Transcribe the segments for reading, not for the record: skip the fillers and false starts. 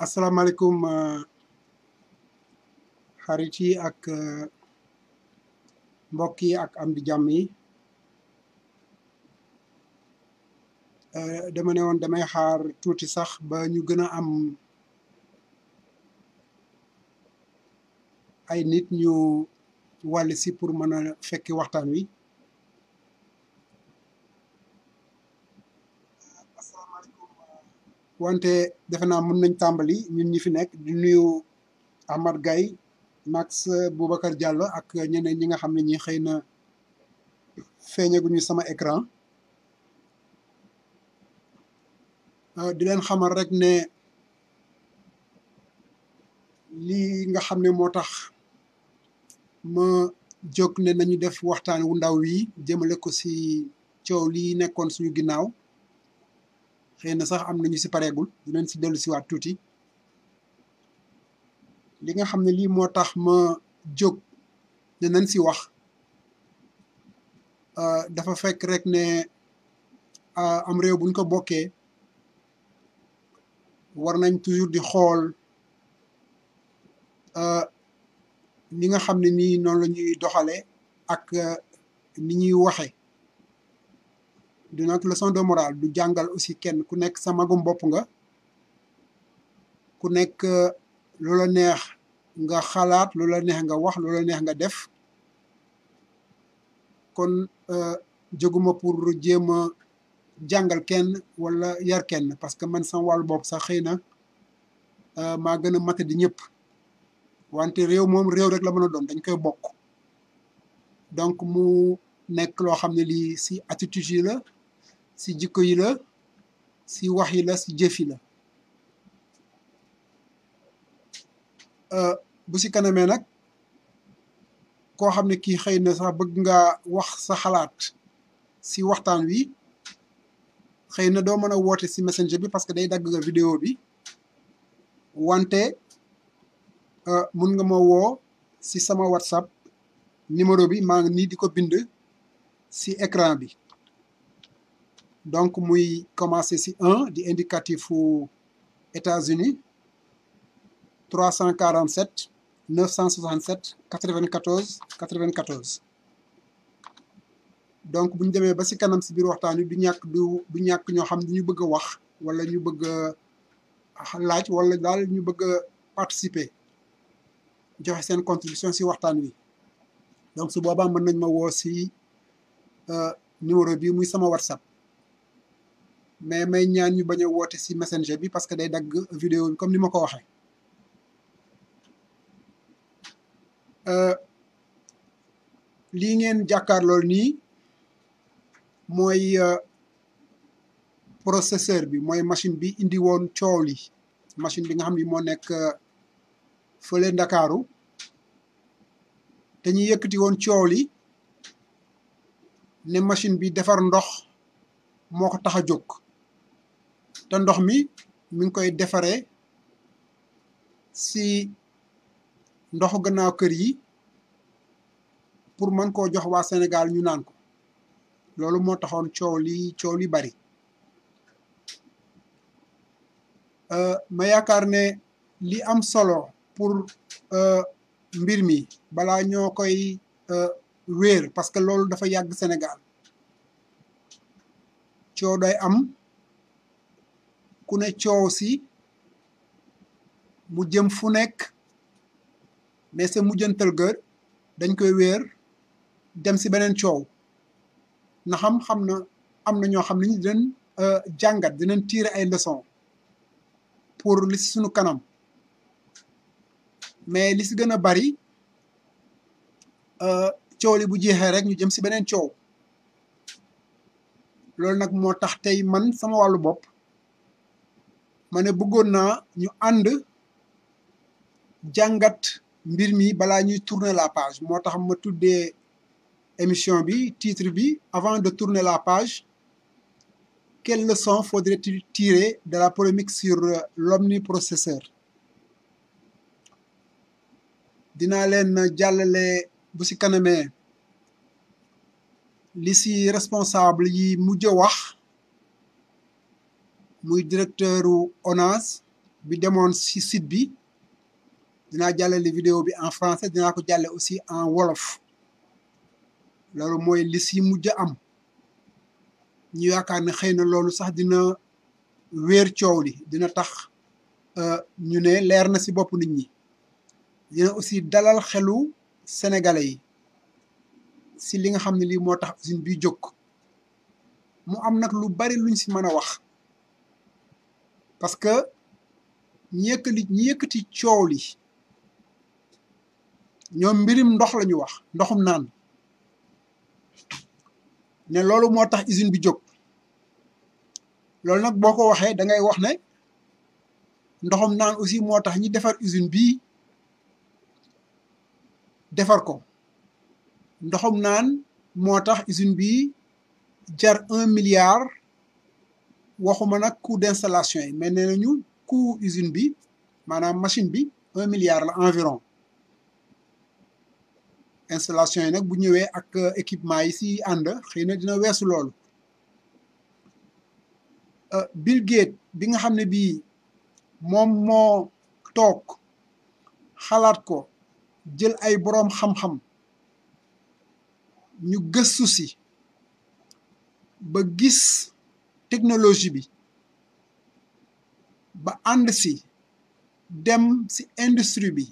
asalaamaaleykum xarit yi ak mbokk yi ak am di jàmm yi dama ne woon damay xaar tuuti sax ba ñu gën a am ay nit ñu wàll si pour mën a fekki waxtaan wi wante defe naa mën nañ tàmbali ñun ñi fi nekk di nuyu Ahmad Gaye Max Boubacar Diallo ak ñeneen ñi nga xam ne ñi xëy na feeñaguñu sama écran di leen xamal rek ne lii nga xam ne moo tax ma jóg ne nañu def waxtaan wu ndaw wi jëmale ko si coow lii nekkoon suñu ginnaaw xëy na sax am nañu si pareegul dinañ si dellu si waat tuuti li nga xam ne lii moo tax ma jóg ne nañ si wax dafa fekk rek ne am réew buñ ko bokkee war nañ toujours di xool ni nga xam ne nii noonu la ñuy doxale ak ni ñuy waxe du nag leçon de morale du jàngal aussi kenn ku nekk sa magum bopp nga ku nekk lu la neex nga xalaat lu la neex nga wax lu la neex nga def kon jóguma pour jéem a jàngal kenn wala yar kenn parce que man sama wàllu bopp sax xëy na maa gën a mate di ñëpp wante réew moom réew rek la mën a doon dañ koy bokk donc mu nekk loo xam ne lii si attitude yi la si jikko yi la si wax yi la si jëf yi la bu si kanamee nag koo xam ne kii xëy na sax bëgg nga wax sa xalaat si waxtaan wi xëy na doo mën a woote si messenger bi parce que day dagg nga vidéo bi wante mun nga ma woo si sama WhatsApp numéro bi maa ngi nii di ko bind si écran bi donc muy commencé si 1 di indicatif fu États-Unis 347 967 94 94 donc bu ñu demee ba si kanam si biir waxtaan wi du ñàkk ñoo xam ne ñu bëgg a wax wala ñu bëgg a laaj wala daal ñu bëgg a participer joxe seen contribution si waxtaan wi donc su boobaa mën nañ ma woo si numéro bi muy sama WhatsApp mais may ñaan ñu bañ a woote si messenger bi parce que day dagg vidéo bi comme ni ma ko waxee lii ngeen jàkkaarlool nii mooy processeur bi mooy machine bi indi woon coow li machine bi nga xam ni moo nekk fële Ndakaaru te ñu yëkkati woon coow li ne machine bi defar ndox moo ko tax a jóg te ndox mi ngi koy defaree si ndoxu gannaaw kër yi pour mën koo jox waa Sénégal ñu naan ko loolu moo taxoon coow li bari ma yaakaar ne li am solo pour mbir mi balaa ñoo koy wéer parce que loolu dafa yàgg Sénégal coow day am ku ne coow si mu jëm fu nekk mais sa mujjantal gër dañ koy wéer dem si beneen coow na xam na am na ñoo xam ne ñu dinañ jàngat dinañ tirer ay leçons pour li si sunu kanam mais li si gën a bari coow li bu jeexee rek ñu jëm si beneen coow loolu nag moo tax tey man sama wàllu bopp ma ne bëggoon naa ñu ànd jàngat mbir mi balaa ñuy tourner la page moo tax ma tuddee émission bi titre bi avant de tourner la page quelle leçon faudrait-il tirer de la polémique sur l'omniprocesseur dinaa leen jàllale bu si kanamee li si responsable yi mujj wax muy directeuru ONAS bi demoon si site bi dinaa jàllale vidéo bi en français dinaa ko jàlle aussi en wolof loolu mooy li si mujj am ñu yaakaar ne xëy na loolu sax dina wéer coow li dina tax ñu ne leer na si bopp nit ñi dina aussi dalal xelu sénégalais yi si li nga xam ne lii moo tax usine bi jóg mu am nag lu bari luñ si mën a wax parce que ñi yëkkati coow li ñoom mbirim ndox la ñu wax ndoxum naan ne loolu moo tax usine bi jóg loolu nag boo ko waxee da ngay wax ne ndoxum naan aussi moo tax ñi defar usine bii defar ko ndoxum naan moo tax usine bii jar 1 milliard waxuma nag coût d'installation yi mais nee nañu coût usine bi maanaam machine bi 1 milliard la environ installation yi nag bu ñëwee ak équipement yi si ànd xëy na dina weesu loolu Bill Gates bi nga xam ne bii moom moo toog xalaat ko jël ay boroom xam-xam ñu gëstu si ba gis technologie bi ba ànd si dem si industrie bi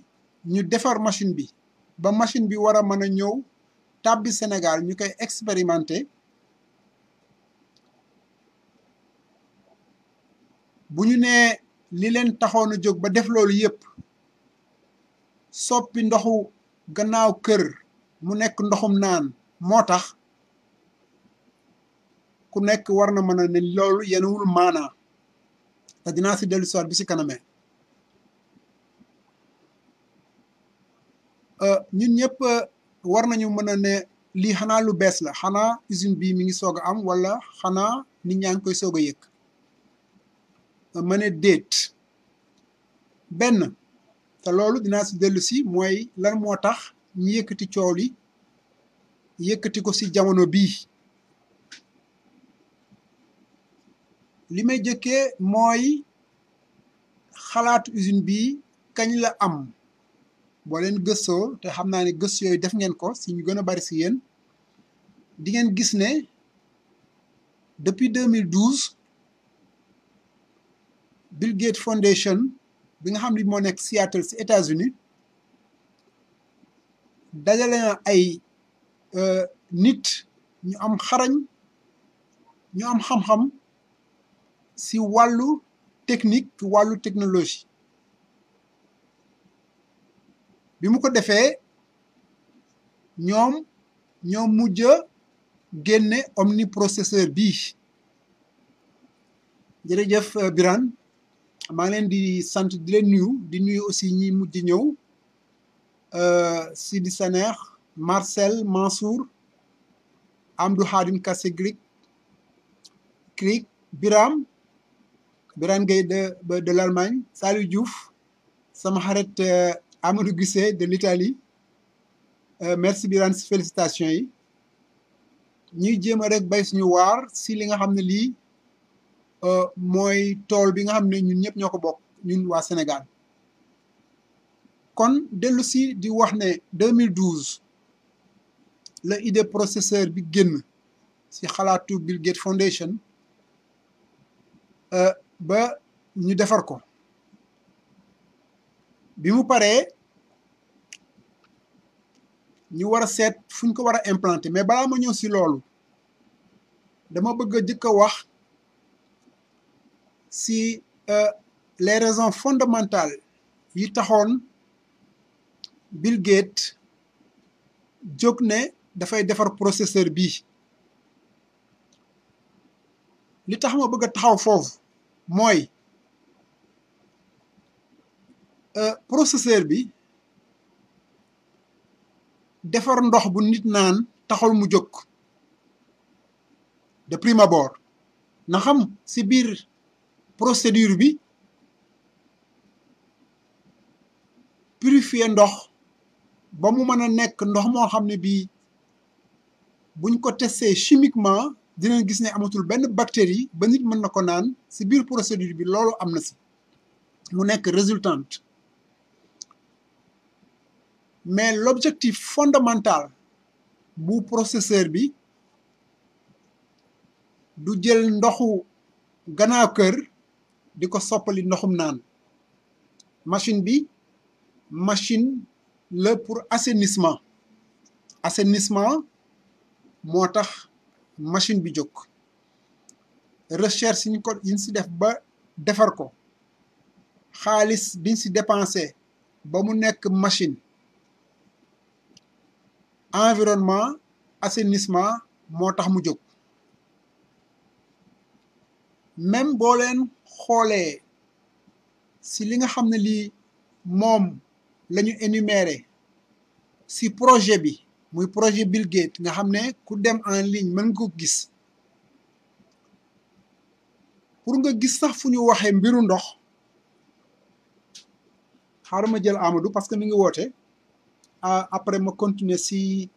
ñu defar machine bi ba machine bi war a mën a ñëw tàbbi Sénégal ñu koy expérimenter bu ñu nee li leen taxoon a jóg ba def loolu yépp soppi ndoxu gannaaw kër mu nekk ndoxum naan moo tax ku nekk war na mën a ne loolu yenuwul maanaa te dinaa si dellu siwaat bi si kanamee ñun ñëpp war nañu mën a ne lii xanaa lu bees la xanaa usine bii mi ngi soog a am wala xanaa nit ñaa ngi koy soog a yëg ma ne déet benn te loolu dinaa si dellu si mooy lan moo tax ñu yëkkati coow li yëkkati ko si jamono bii. li may jëkkee mooy xalaatu usine bi kañ la am boo leen gëstoo te xam naa ne gëstu yooyu def ngeen ko si ñu gën a bari si yéen di ngeen gis ne depuis 2012 Bill Gates Foundation bi nga xam ne moo nekk Seattle si États-Unis dajale na ay nit ñu am xarañ ñu am xam-xam si wàllu technique wàllu technologie bi mu ko defee ñoom mujj a génne omniprocesseur bii jërëjëf Birane maa ngi leen di sant di leen nuyu di nuyu aussi ñi mujj ñëw Sidi Saner Marcel Mansour Amdou Khadim Kassé Cric Birane Gueye de l'Allemagne Saliou Diouf sama xarit Amadou Guissé de l'Italie merci Birane si félicitations yi ñuy jéem a rek bay suñu waar si li nga xam ne lii mooy tool bi nga xam ne ñun ñëpp ñoo ko bokk ñun waa Sénégal kon dellu si di wax ne 2012 la idée processeur bi génn si xalaatu Bill Gates Foundation ba ñu defar ko bi mu paree ñu war a seet fu ñu ko war a implanter mais balaa ma ñëw si loolu dama bëgg a jëkk a wax si les raisons fondamentales yi taxoon Bill Gates jóg ne dafay defar processeur bii li tax ma bëgg a taxaw foofu mooy processeur bi defar ndox bu nit naan taxul mu jóg de prime abord na xam si biir procédure bi purifier ndox ba mu mën a nekk ndox moo xam ne bii buñ ko testé chimiquement dinañ gis ne amatul benn bactérie ba nit mën na ko naan si biir procédure bi loolu am na si mu nekk résultante mais l'objectif fondamental bu processeur bi du jël ndoxu gannaaw kër di ko soppali ndoxum naan machine bi machine la pour assainissement moo tax machine bi jóg recherche yi ñu si def ba defar ko xaalis biñ si dépensé ba mu nekk machine environnement assainissement moo tax mu jóg même boo leen xoolee si li nga xam ne lii moom la ñu énuméré si projet bi muy projet Bill Gates nga xam ne ku dem en ligne mën nga ko gis pour nga gis sax fu ñu waxee mbiru ndox xaaral ma jël Amadou parce que mi ngi woote après ma continuer si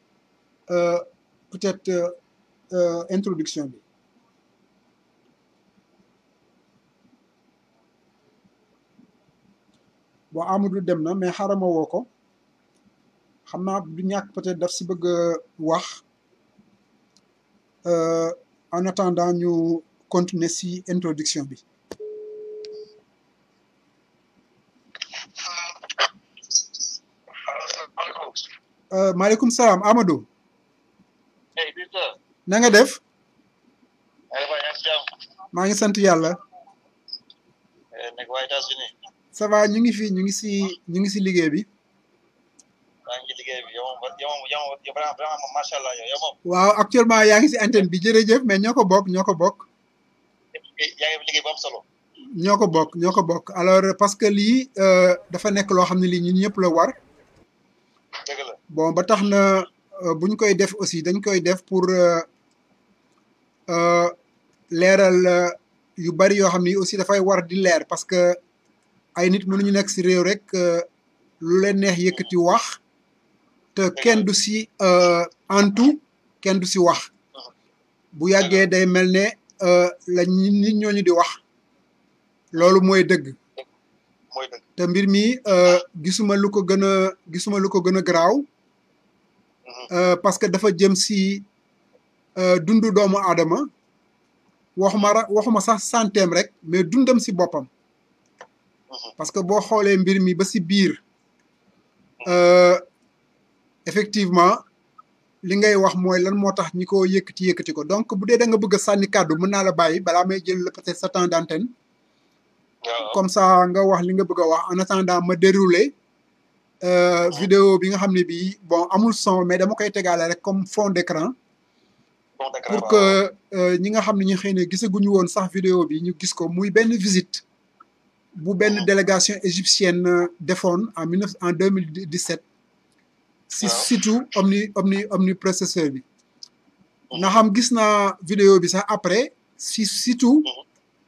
peut-être introduction bi bon Amadou dem na mais xaaral ma woo ko xam naa du ñàkk peut-être daf si bëgg a wax en attendant ñu continuer si introduction bi. maaleykum salaam Amadou. na nga def. maa ngi sant yàlla. ça va ñu ngi fi ñu ngi si liggéey bi. waaw actuellement yaa ngi si antenne bi jërëjëf mais ñoo ko bokk. ñoo ko bokk alors parce que lii dafa nekk loo xam ne lii ñun ñëpp la war. bon ba tax na buñ koy def aussi dañ koy def pour leeral yu bari yoo xam ni aussi dafay war di leer parce que ay nit mënuñu nekk si réew rek lu leen neex yëkkati wax te kenn du si antu kenn du si wax bu yàggee day mel ne la nit ñooñu di wax loolu mooy dëgg te mbir mi gisuma lu ko gën a garaaw parce que dafa jëm si dundu doomu aadama waxuma sax santeem rek mais dundam si boppam parce que boo xoolee mbir mi ba si biir effectivement li ngay wax mooy lan moo tax ñi ko yëkkati ko donc bu dee da nga bëgg a sànni kàddu mën naa la bàyyi balaa may jël peut-être sa temps d'antenne comme ça nga wax li nga bëgg a wax en attendant ma dérouler vidéo bi nga xam ne bii bon amul son mais dama koy tegaale rek comme fond d'écran pour que ñi nga xam ne ñu xëy na gisaguñu woon sax vidéo bi ñu gis ko muy benn visite bu benn délégation égyptienne defoon en 2017 si surtout omniprocesseur bi na xam gis naa vidéo bi sax après si surtout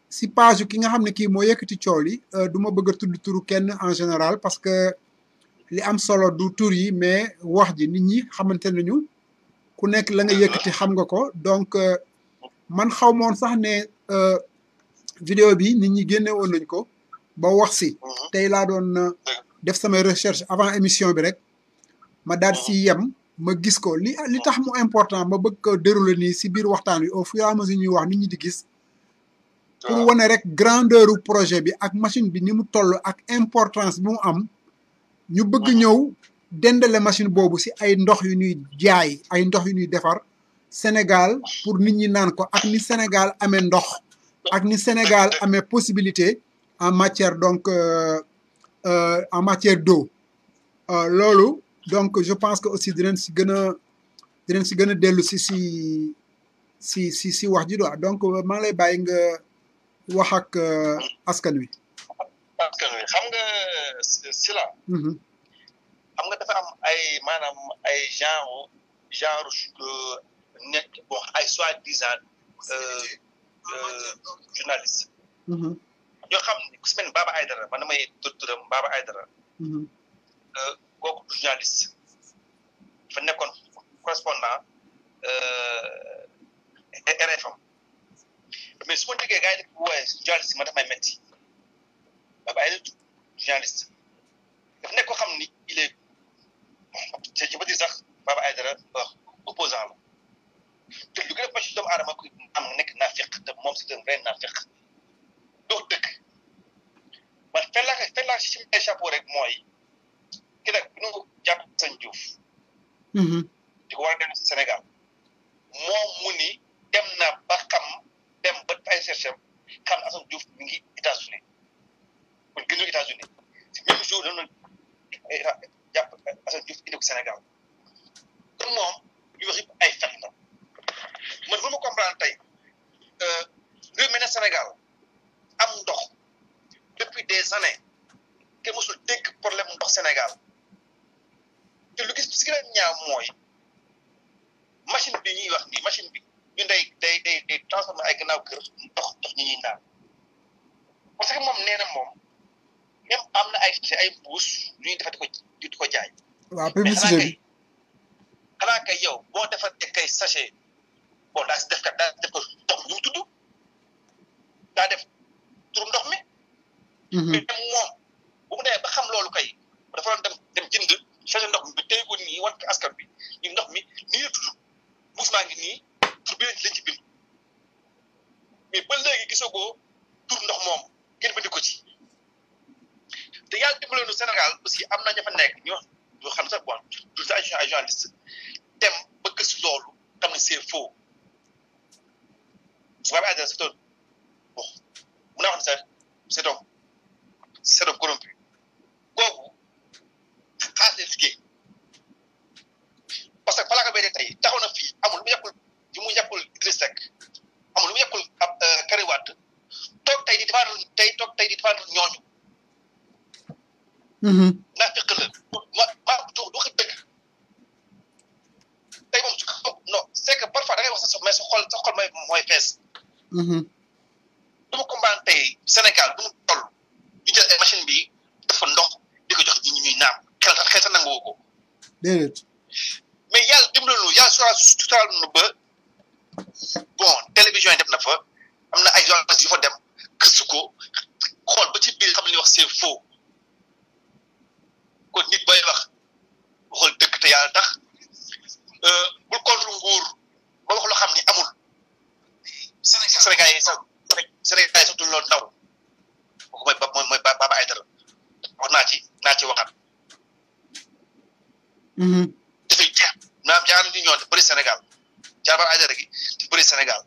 si page ki nga xam ne kii moo yëkkati coow li du ma bëgg a tudd turu kenn en général parce que li am solo du tur yi mais wax ji nit ñi xamante nañu ku nekk la nga yëkkati xam nga ko donc man xaw moon sax ne vidéo bi nit ñi génne woon nañ ko ba wax si tey laa doon def samay recherche avant émission bi rek ma daal si yem ma gis ko li tax mu important ma bëgg ko dérouler nii si biir waxtaan wi au fur et à mesure ñuy wax nit ñi di gis pour wane rek grandeur u projet bi ak machine bi ni mu toll ak importance bi mu am ñu bëgg ñëw dendale machine boobu si ay ndox yu ñuy jaay ay ndox yu ñuy defar Sénégal pour nit ñi naan ko ak ni Sénégal amee ndox ak ni Sénégal amee possibilité en matière donc en matière d'eau loolu donc je pense que aussi dinañ si gën a dellu si wax ji doon donc maa ngi lay bàyyi nga wax ak askan wi. xam nga Sylla. xam nga dafa am ay maanaam ay genre nekk bon ay soi-disant journaliste. ñoo xam ne ku si mel ni Baba Aïdara man damay turam Baba Aïdara. kooku journaliste dafa nekkoon correspondant RFM mais su ma déggee gars yi di ko woowee journaliste ma daf may métti Baba Aïdara journaliste dafa nekk ko xam ni il est je veux dire sax Baba Aïdara opposant la te lu gën a ci doomu aadama ko am nekk naafeq te moom c'est un vrai naafeq doo dëkk man fenn laa si ay chapeau rek mooy ki nag bu ñu jàpp Assane Diouf di ko war a dem Sénégal moom mu ni dem na ba dem ba ay chercheur xam ne Assane Diouf mi ngi États-Unis kon gënu États-Unis si même jour dañu jàpp Assane Diouf indi ko Sénégal kon moom ñu wax yëpp ay fen la man bu ma comprendre tey réew mi ne Sénégal am ndox depuis des années kenn mosul dégg problème ndox Sénégal te lu gis si gën a ñaaw mooy machine bi ñuy wax nii machine bi ñun day transformé ay gannaaw kër ndox ñi ñuy naan parce que moom nee na moom même am na ay mbuus yu ñuy defar di ko jaay. waaw publicité bi xanaa kay yow boo defaree kay sachet bon daa si def ko ndox mi ñu tudd daa def turu ndox mi. mais moom bu mu demee ba xam loolu kay dafa doon dem jënd sachet ndox mi téye ko nii wan ko askan bi ñu ndox mi nii la tudd mbuus maa ngi nii tur bi lañ ci bind mais ba léegi gisoo ko tur ndox moom kenn bind ko ci te yàlla dimbale nu Sénégal aussi am na ña fa nekk ñoo xam sax bon du sa ay journaliste dem ba gëstu loolu xam ne c'est faux su ma amee c'est bon mun naa wax ne sax c'est donc corrompu kooku xaalis lay liggéey parce que Palaka Bédé tey taxaw na fii amul lu mu yàqul Idriss Seck amul lu mu yàqul Karim Wade toog tey di défendre ñooñu. naa fekk la maa du wax dëgg tey moom non c'est que parfois da ngay wax sa mais sa xol mooy fees. du ma comprendre tey Sénégal bu mu toll ñu jël ay machine bi dafa ndox di ko jox ñi ñuy naan déedéet. mais yàlla dimbali nu yàlla suturaal nu ba bon télévision yi dem na fa am na ay journalistes yu fa dem gëstu ko xool ba ci biir xam li ñuy wax c'est faux kon nit bay wax waxal dëgg te yàlla tax bul contre nguur ba wax loo xam ni amul Sénégal yi sax du loolu ndaw kooku mooy Baba Aïdara wax naa ci waxaat. dafay jeex maanaam jaar ni ñoo te bëri Sénégal jaar Baba Aïdara gi te bëri Sénégal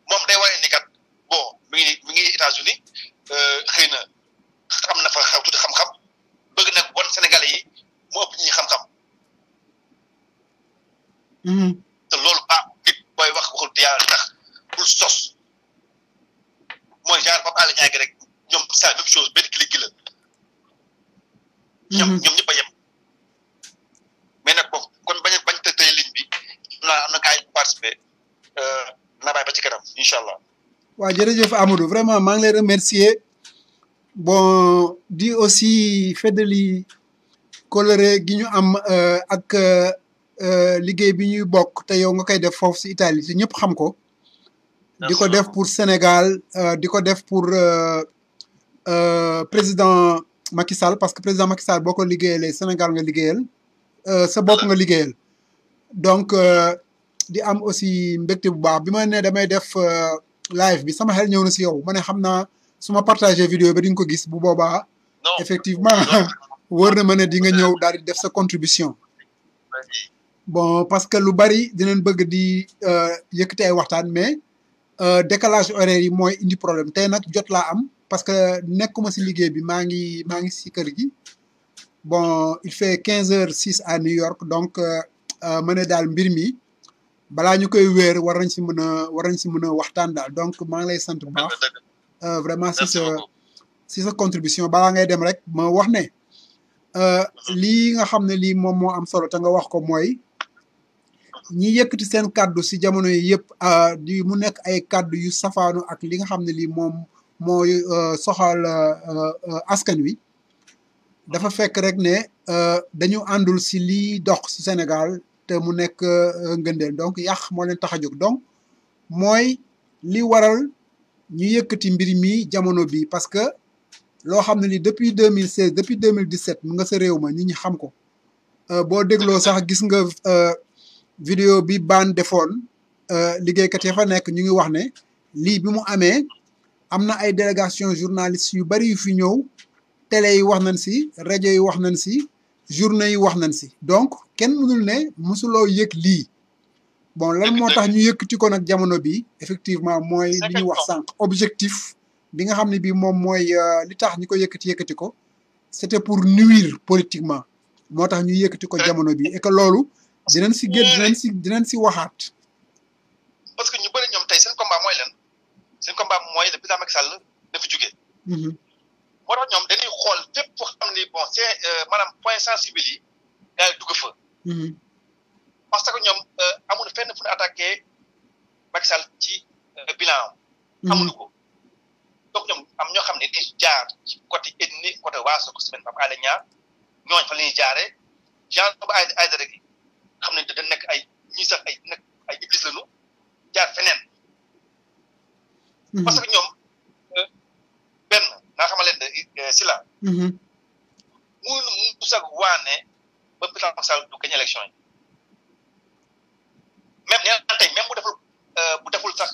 moom day wane ni kat bon mi ngi États-Unis xëy na am na fa tuuti xam-xam bëgg nag bon Sénégalais yi mu ëpp ñi xam-xam. te loolu nit booy waxul te yàlla tax bul sos mooy genre Pape Alé Niang gi rek ñoom c'est la même chose benn clic gi la. ñoom ñëpp a yem. mais nag bon kon bañ tëye ligne bi am na gars yi participer naa bàyyi ba ci kanam incha allah. waaw jërëjëf Amadou vraiment maa ngi lay remercier bon di aussi feddali coloré gi ñu am ak liggéey bi ñuy bokk te yow nga koy def foofu si Italie te ñëpp xam ko. di ko def pour Sénégal di ko def pour président Macky Sall parce que président Macky Sall boo ko liggéeyalee Sénégal nga liggéeyal sa bopp nga liggéeyal donc di am aussi mbégte bu baax bi ma ne damay def live bi sama xel ñëw na si yow ma ne xam naa su ma partagé vidéo bi di nga ko gis bu boobaa effectivement wóor na ma ne di nga ñëw daal di def sa contribution bon parce que lu bari dinañ bëgg di yëkkati ay waxtaan mais décalage horaire yi mooy indi problème tey nag jot laa am parce que nekkuma si liggéey bi maa ngi si kër gi bon il fait 15h06 à New York donc ma ne daal mbir mi balaa ñu koy wéer war nañ si mën a waxtaan daal donc maa ngi lay sant bu baax vraiment si sa contribution balaa ngay dem rek ma wax ne lii nga xam ne lii moom moo am solo te nga wax ko mooy ñi yëkkati seen kàddu si jamono yi yëpp di mu nekk ay kàddu yu safaanu ak li nga xam ne lii moom mooy soxal askan wi dafa fekk rek ne dañu àndul si lii dox si Sénégal te mu nekk ngëndeel donc yàq moo leen tax a jóg donc mooy li waral ñu yëkkati mbir mi jamono bi parce que loo xam ne ni depuis 2016 depuis 2017 mu nga sa réew ma nit ñi xam ko boo dégloo sax gis nga vidéo bi baan defoon liggéeykat ya fa nekk ñu ngi wax ne lii bi mu amee am na ay délégation journalistes yu bari yu fi ñëw télé yi wax nañ si rajo yi wax nañ si journée yi wax nañ si donc kenn mënul ne mosuloo yëg lii bon lan moo tax ñu yëkkati ko nag jamono bi effectivement mooy li ñu wax sànq objectif bi nga xam ne bii moom mooy li tax ñu ko yëkkati ko c'était pour nuire politiquement moo tax ñu yëkkati ko jamono bi et que loolu dinañ si dinañ si waxaat. parce que ñu bëri ñoom tey seen combat mooy lan seen combat mooy le président Macky Sall dafa jóge. moo tax ñoom dañuy xool fépp foo xam ni bon c'est maanaam point sensible yi daal dugg fa. parce que ñoom amuñu fenn fu ñu attaqué Macky Sall ci bilan amuñu ko donc ñoom am ñoo xam ne dañuy jaar ci côté ethnie côté waaso ko semaine Pape Alé Niang ñooñ fa la ñuy jaaree genre Baba Aïdara gi xam ne da nekk ay ñii sax ay iblis lañu jaar feneen. parce que ñoom benn naa xamal leen de si la. mu sax waane ba président Macky Sall du gañ élection yi même nee naa tey même bu deful sax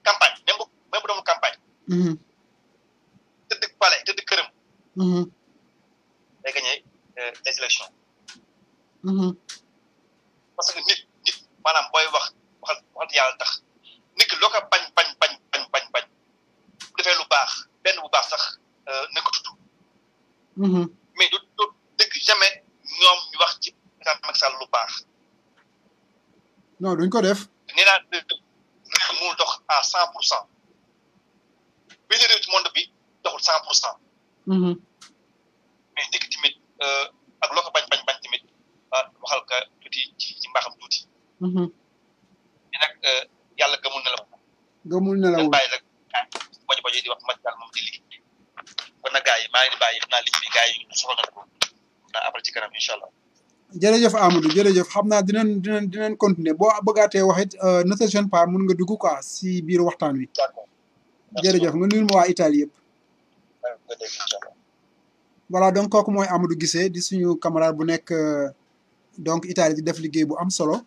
campagne même bu demul campagne. tëdd palais tëdd këram. day gagné les élections. parce que nit maanaam booy waxal yàlla tax nit ki loo ko bañ bu defee lu baax benn bu baax sax na ko tudd. mais du dëgg jamais ñoom ñu wax ci président Macky Sall lu baax. non duñ ko def. nee naa réew mu dox à 100%. benn réew ci monde bi doxul 100%. mais nit ki tamit ak loo ko bañ tamit waxal ka tuuti ci mbaaxam tuuti. mais nag yàlla gëmul ne la woon. gëmul ne la woon bàyyi rek bojo di wax Macky Sall moom di liggéey kon nag gars yi maa ngi di bàyyi xam naa liggéey bi gars yi soxla na ko naa après demal ci kanam incha allah. jërëjëf Amadou jërëjëf xam naa dinañ continuer boo bëggaatee wax it ne te gêne pas mun nga dugg quoi si biir waxtaan wi. d'accord jërëjëf nga nuyul ma waa Italie yëpp. nga dégg incha allah. voilà donc kooku mooy Amadou Guissé di suñu camarade bu nekk donc Italie di def liggéey bu am solo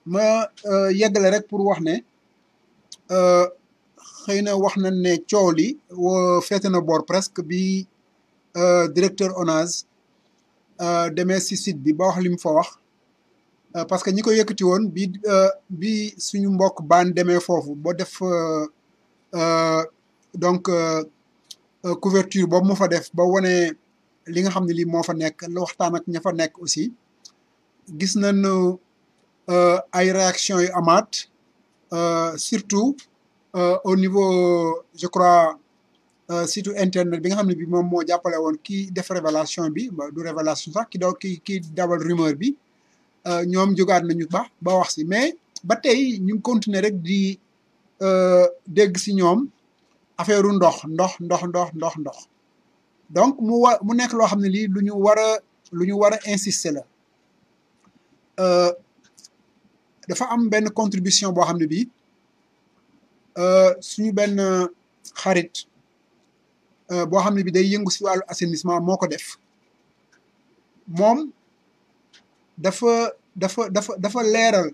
ma yeggale rek pour wax ne xëy na wax nañ ne coow li féete na boor presque bi directeur ONAS demee si site bi ba wax li mu fa wax parce que ñi ko yëkkati woon bi suñu mbokk baan demee foofu ba def donc couverture boobu mu fa def ba wane li nga xam ne lii moo fa nekk la waxtaan ak ña fa nekk aussi gis nañu ay réaction yu amaat surtout au niveau je crois site internet bi nga xam ne bi moom moo jàppale woon kii def révélation bi du révélation sax ki dawal rumeur bi ñoom jógaat nañu ba wax si mais ba tey ñu ngi continuer rek di dégg si ñoom affaire u ndox donc mu nekk loo xam ne lii lu ñu war a insister la dafa am benn contribution boo xam ne bii suñu benn xarit boo xam ne bi day yëngu si wàllu assainissement moo ko def moom dafa leeral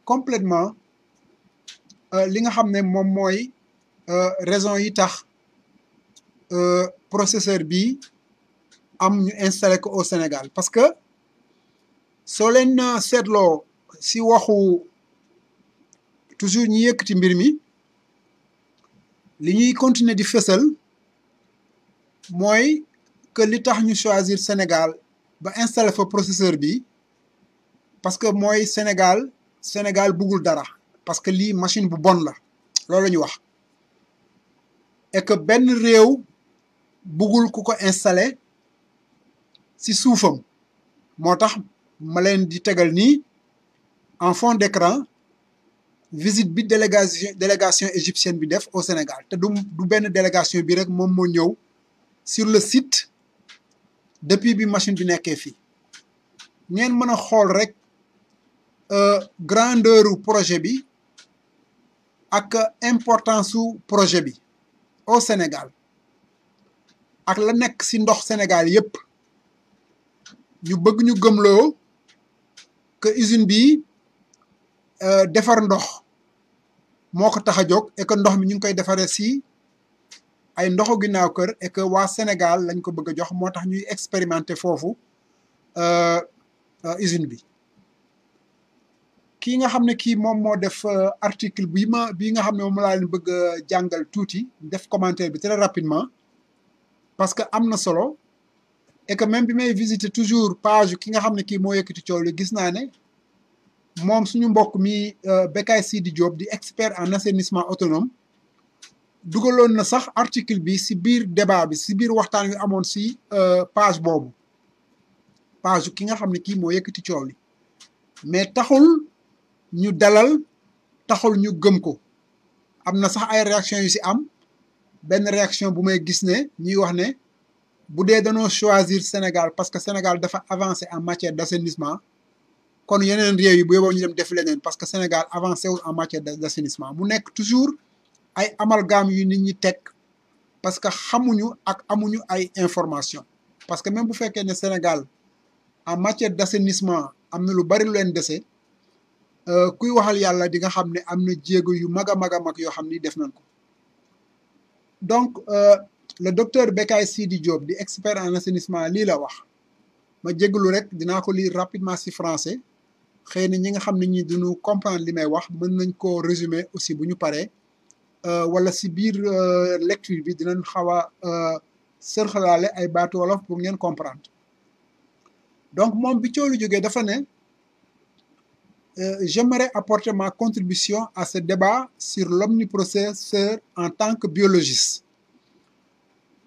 complètement li nga xam ne moom mooy raison yi tax processeur bi am ñu installé ko au Sénégal parce que soo leen seetloo si waxu toujours ñi yëkkati mbir mi li ñuy continuer di fësal mooy que li tax ñu choisir Sénégal ba installé fa processeur bi parce que mooy Sénégal buggul dara parce que lii machine bu bon la loolu la ñu wax et que benn réew buggul ku ko installé si suufam moo tax ma leen di tegal nii en fond d'écran visite bi délégation égyptienne bi def au Sénégal te du benn délégation bi rek moom moo ñëw sur le site depuis bi machine bi nekkee fii ngeen mën a xool rek grandeur u projet bi ak importance su projet bi au Sénégal ak la nekk si ndox Sénégal yépp ñu bëgg ñu gëmloo que usine bi defar ndox moo ko tax a jóg et que ndox mi ñu ngi koy defaree si ay ndoxu ginnaaw kër et que waa Sénégal lañ ko bëgg a jox moo tax ñuy expérimenter foofu usine bi kii nga xam ne kii moom moo def article bii nga xam ne moom laa leen bëgg a jàngal tuuti def commentaire bi très rapidement parce que am na solo et que même bi may visiter toujours page ki nga xam ne kii moo yëkkati coow li gis naa ne moom suñu mbokk mi Bekay Sidi Diop di expert en assainissement autonome dugaloon na sax article bi si biir débat bi si biir waxtaan wi amoon si page boobu page ki nga xam ne kii moo yëkkati coow li mais taxul ñu dalal taxul ñu gëm ko am na sax ay réaction yu si am benn réaction bu may gis ne ñuy wax ne bu dee danoo choisir Sénégal parce que Sénégal dafa avancé en matière d'assainissement kon yeneen réew yi bu yóbboo ñu dem def leneen parce que Sénégal avancé wul en matière d'assainissement mu nekk toujours ay amalgame yu nit ñi teg parce que xamuñu ak amuñu ay information parce que même bu fekkee ne Sénégal en matière d'assainissement am na lu bari lu leen dese kuy waxal yàlla di nga xam ne am na jéego yu mag a mag yoo xam ni def nañ ko donc le docteur Bekay Sidi Diop di expert en assainissement lii la wax ma jégalu rek dinaa ko lire rapidement ci français xëy na ñi nga xam ne ñi duñu comprendre li may wax mën nañ koo résumer aussi bu ñu paree wala ci biir lecture bi dinañ xaw a sërxalaale ay baatu wolof pour ngeen comprendre donc moom bi coow lu jógee dafa ne j'aimerais apporter ma contribution à ce débat sur l'omniprocesseur en tant que biologiste,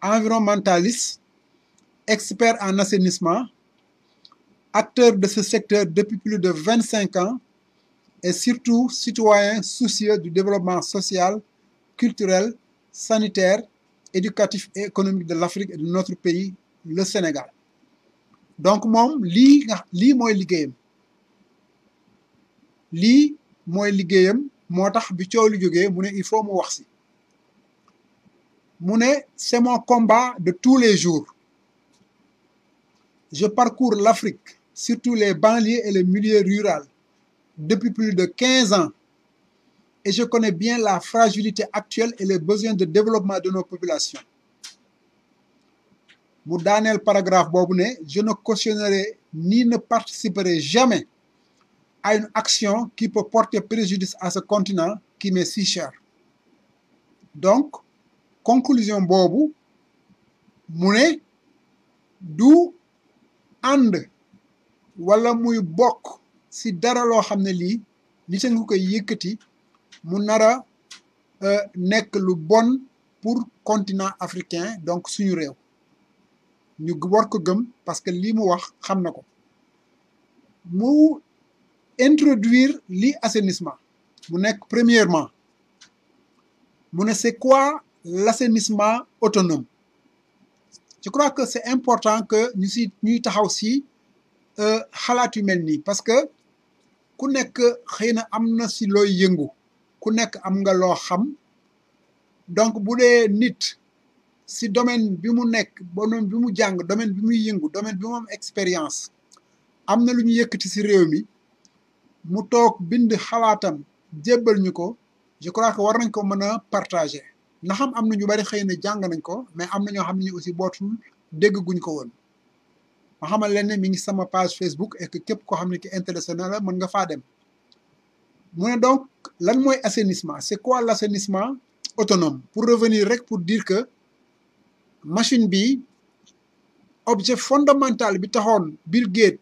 environnementaliste, expert en assainissement, acteur de ce secteur depuis plus de 25 ans et surtout citoyen soucieux du développement social, culturel, sanitaire, éducatif et économique de l'Afrique et de notre pays, le Sénégal. donc moom lii mooy liggéeyam moo tax bi coow li jógee mu ne il faut mu wax si mu ne c'est mon combat de tous les jours je parcours l'Afrique surtout les banlieues et les milieux ruraux depuis plus de 15 ans et je connais bien la fragilité actuelle et les besoins de développement de nos populations mu daaneel paragraphe boobu ne je ne cautionnerai ni ne participerai jamais à une action qui peut porter préjudice à ce continent qui m'est si cher donc conclusion boobu mu ne du ànd wala muy bokk ci dara loo xam ne lii nit a ngi koy yëkkati mu nara nekk lu bon pour continent africain donc suñu réew ñu war ko gëm parce que lii mu wax xam na ko mu introduire li assainissement mu nekk premièrement mu ne c'est quoi l'assainissement autonome je crois que c'est important que ñuy taxaw si xalaat yu mel nii parce que ku nekk xëy na am na si looy yëngu ku nekk am nga loo xam donc bu dee nit si domaine bi mu nekk domaine bi mu jàng domaine bi muy yëngu domaine bi mu am expérience am na lu ñu yëkkati si réew mi mu toog bind xalaatam jébbal ñu ko je crois que war nañ ko mën a partager ndax am na ñu bari xëy na jàng nañ ko mais am na ñoo xam ne aussi bootul dégg guñ ko woon ma xamal leen ne mi ngi sama page Facebook et que képp koo xam ne ki intéressé na la mën nga faa dem mu ne donc lan mooy assainissement c'est quoi l'assainissement autonome pour revenir rek pour dire que machine bi objet fondamental bi taxoon Bill Gates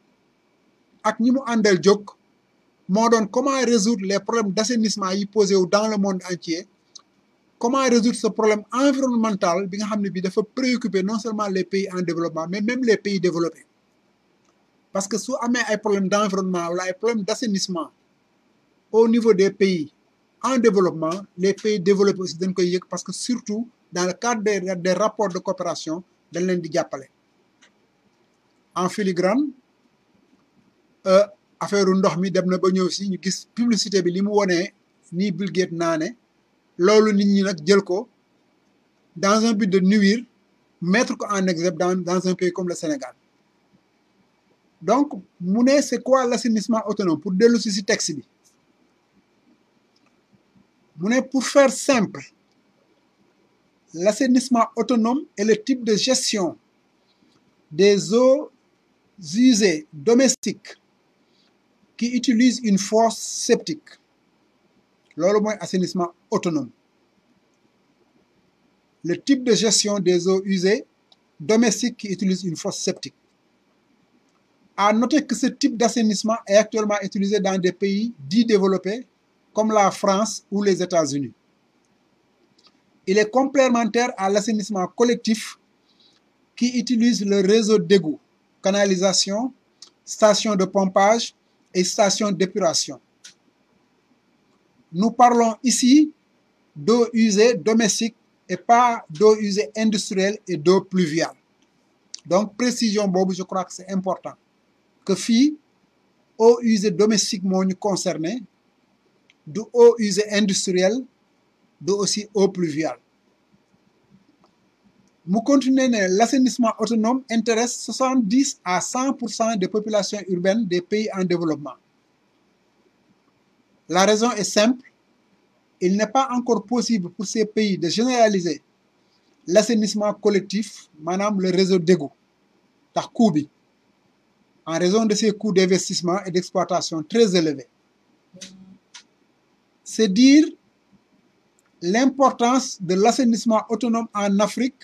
ak ñi mu àndal jóg moo doon comment résoudre les problèmes d'assainissement yi posé wu dans le monde entier comment résoudre ce problème environnemental bi nga xam ne bi dafa préoccuper non seulement les pays en développement mais même les pays développés parce que su amee ay problème d'environnement wala ay problème d'assainissement au niveau des pays en développement les pays développés aussi dañ koy yëg parce que surtout dans le cadre des rapports de coopération dañ leen di jàppale en filigrane affaire ndox mi dem na ba ñëw si ñu gis publicité bi li mu wonee nii Bill Gates naane loolu nit ñi nag jël ko dans un but de nuire mettre ko en exergue dans un pays comme le Sénégal donc mu ne c'est quoi l'assainissement autonome pour dellu si texte bi mu ne pour faire simple l'assainissement autonome est le type de gestion des eaux usées domestiques qui utilisent une fosse septique loolu mooy assainissement autonome le type de gestion des eaux usées domestiques qui utilisent une fosse septique à noter que ce type d'assainissement est actuellement utilisé dans des pays dits développés comme la France ou les États-Unis il est complémentaire à l'assainissement collectif qui utilise le réseau d'égouts, canalisation, stations de pompage et stations d'épuration. Nous parlons ici d'eau usée domestique et pas d'eau usée industrielle et d'eau pluviale. Donc, précision boobu, je crois que c'est important. Que fii eau usée domestique moo ñu concerné du eau usée industrielle du aussi eau pluviale. mu continuer ne l'assainissement autonome intéresse 70 à 100% des populations urbaines des pays en développement. La raison est simple, il n'est pas encore possible pour ces pays de généraliser l'assainissement collectif, maanaam le réseau d'égouts, ndax coût bi en raison de ces coûts d'investissement et d'exploitation très élevés. C'est dire l'importance de l'assainissement autonome en Afrique.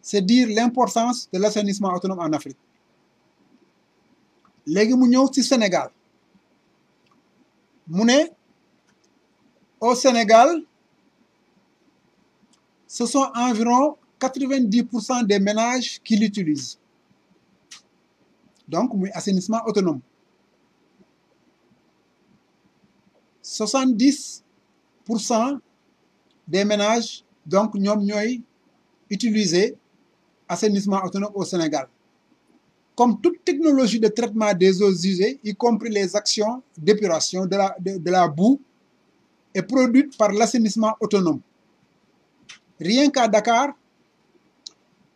C'est dire l'importance de l'assainissement autonome en Afrique. Léegi mu ñëw ci Sénégal mu ne au Sénégal ce sont environ 90% des ménages qui l'utilisent donc muy assainissement autonome 70% des ménages donc ñoom ñooy utiliser assainissement autonome au Sénégal comme toute technologie de traitement des eaux usées, y compris les actions d'épuration de la boue, est produite par l'assainissement autonome. Rien qu'à Dakar,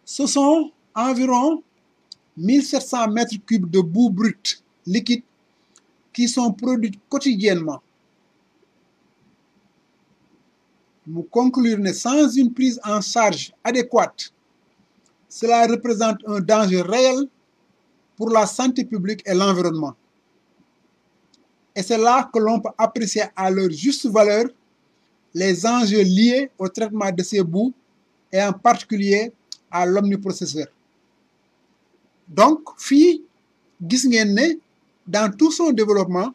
ce sont environ 1700 mètres cubes de boue brute liquide qui sont produits quotidiennement. Nous conclure sans une prise en charge adéquate, cela représente un danger réel pour la santé publique et l'environnement. Et c'est là que l'on peut apprécier à leur juste valeur les enjeux liés au traitement de ces boues et en particulier à l'omniprocesseur. Donc, fii gis ngeen ne dans tout son développement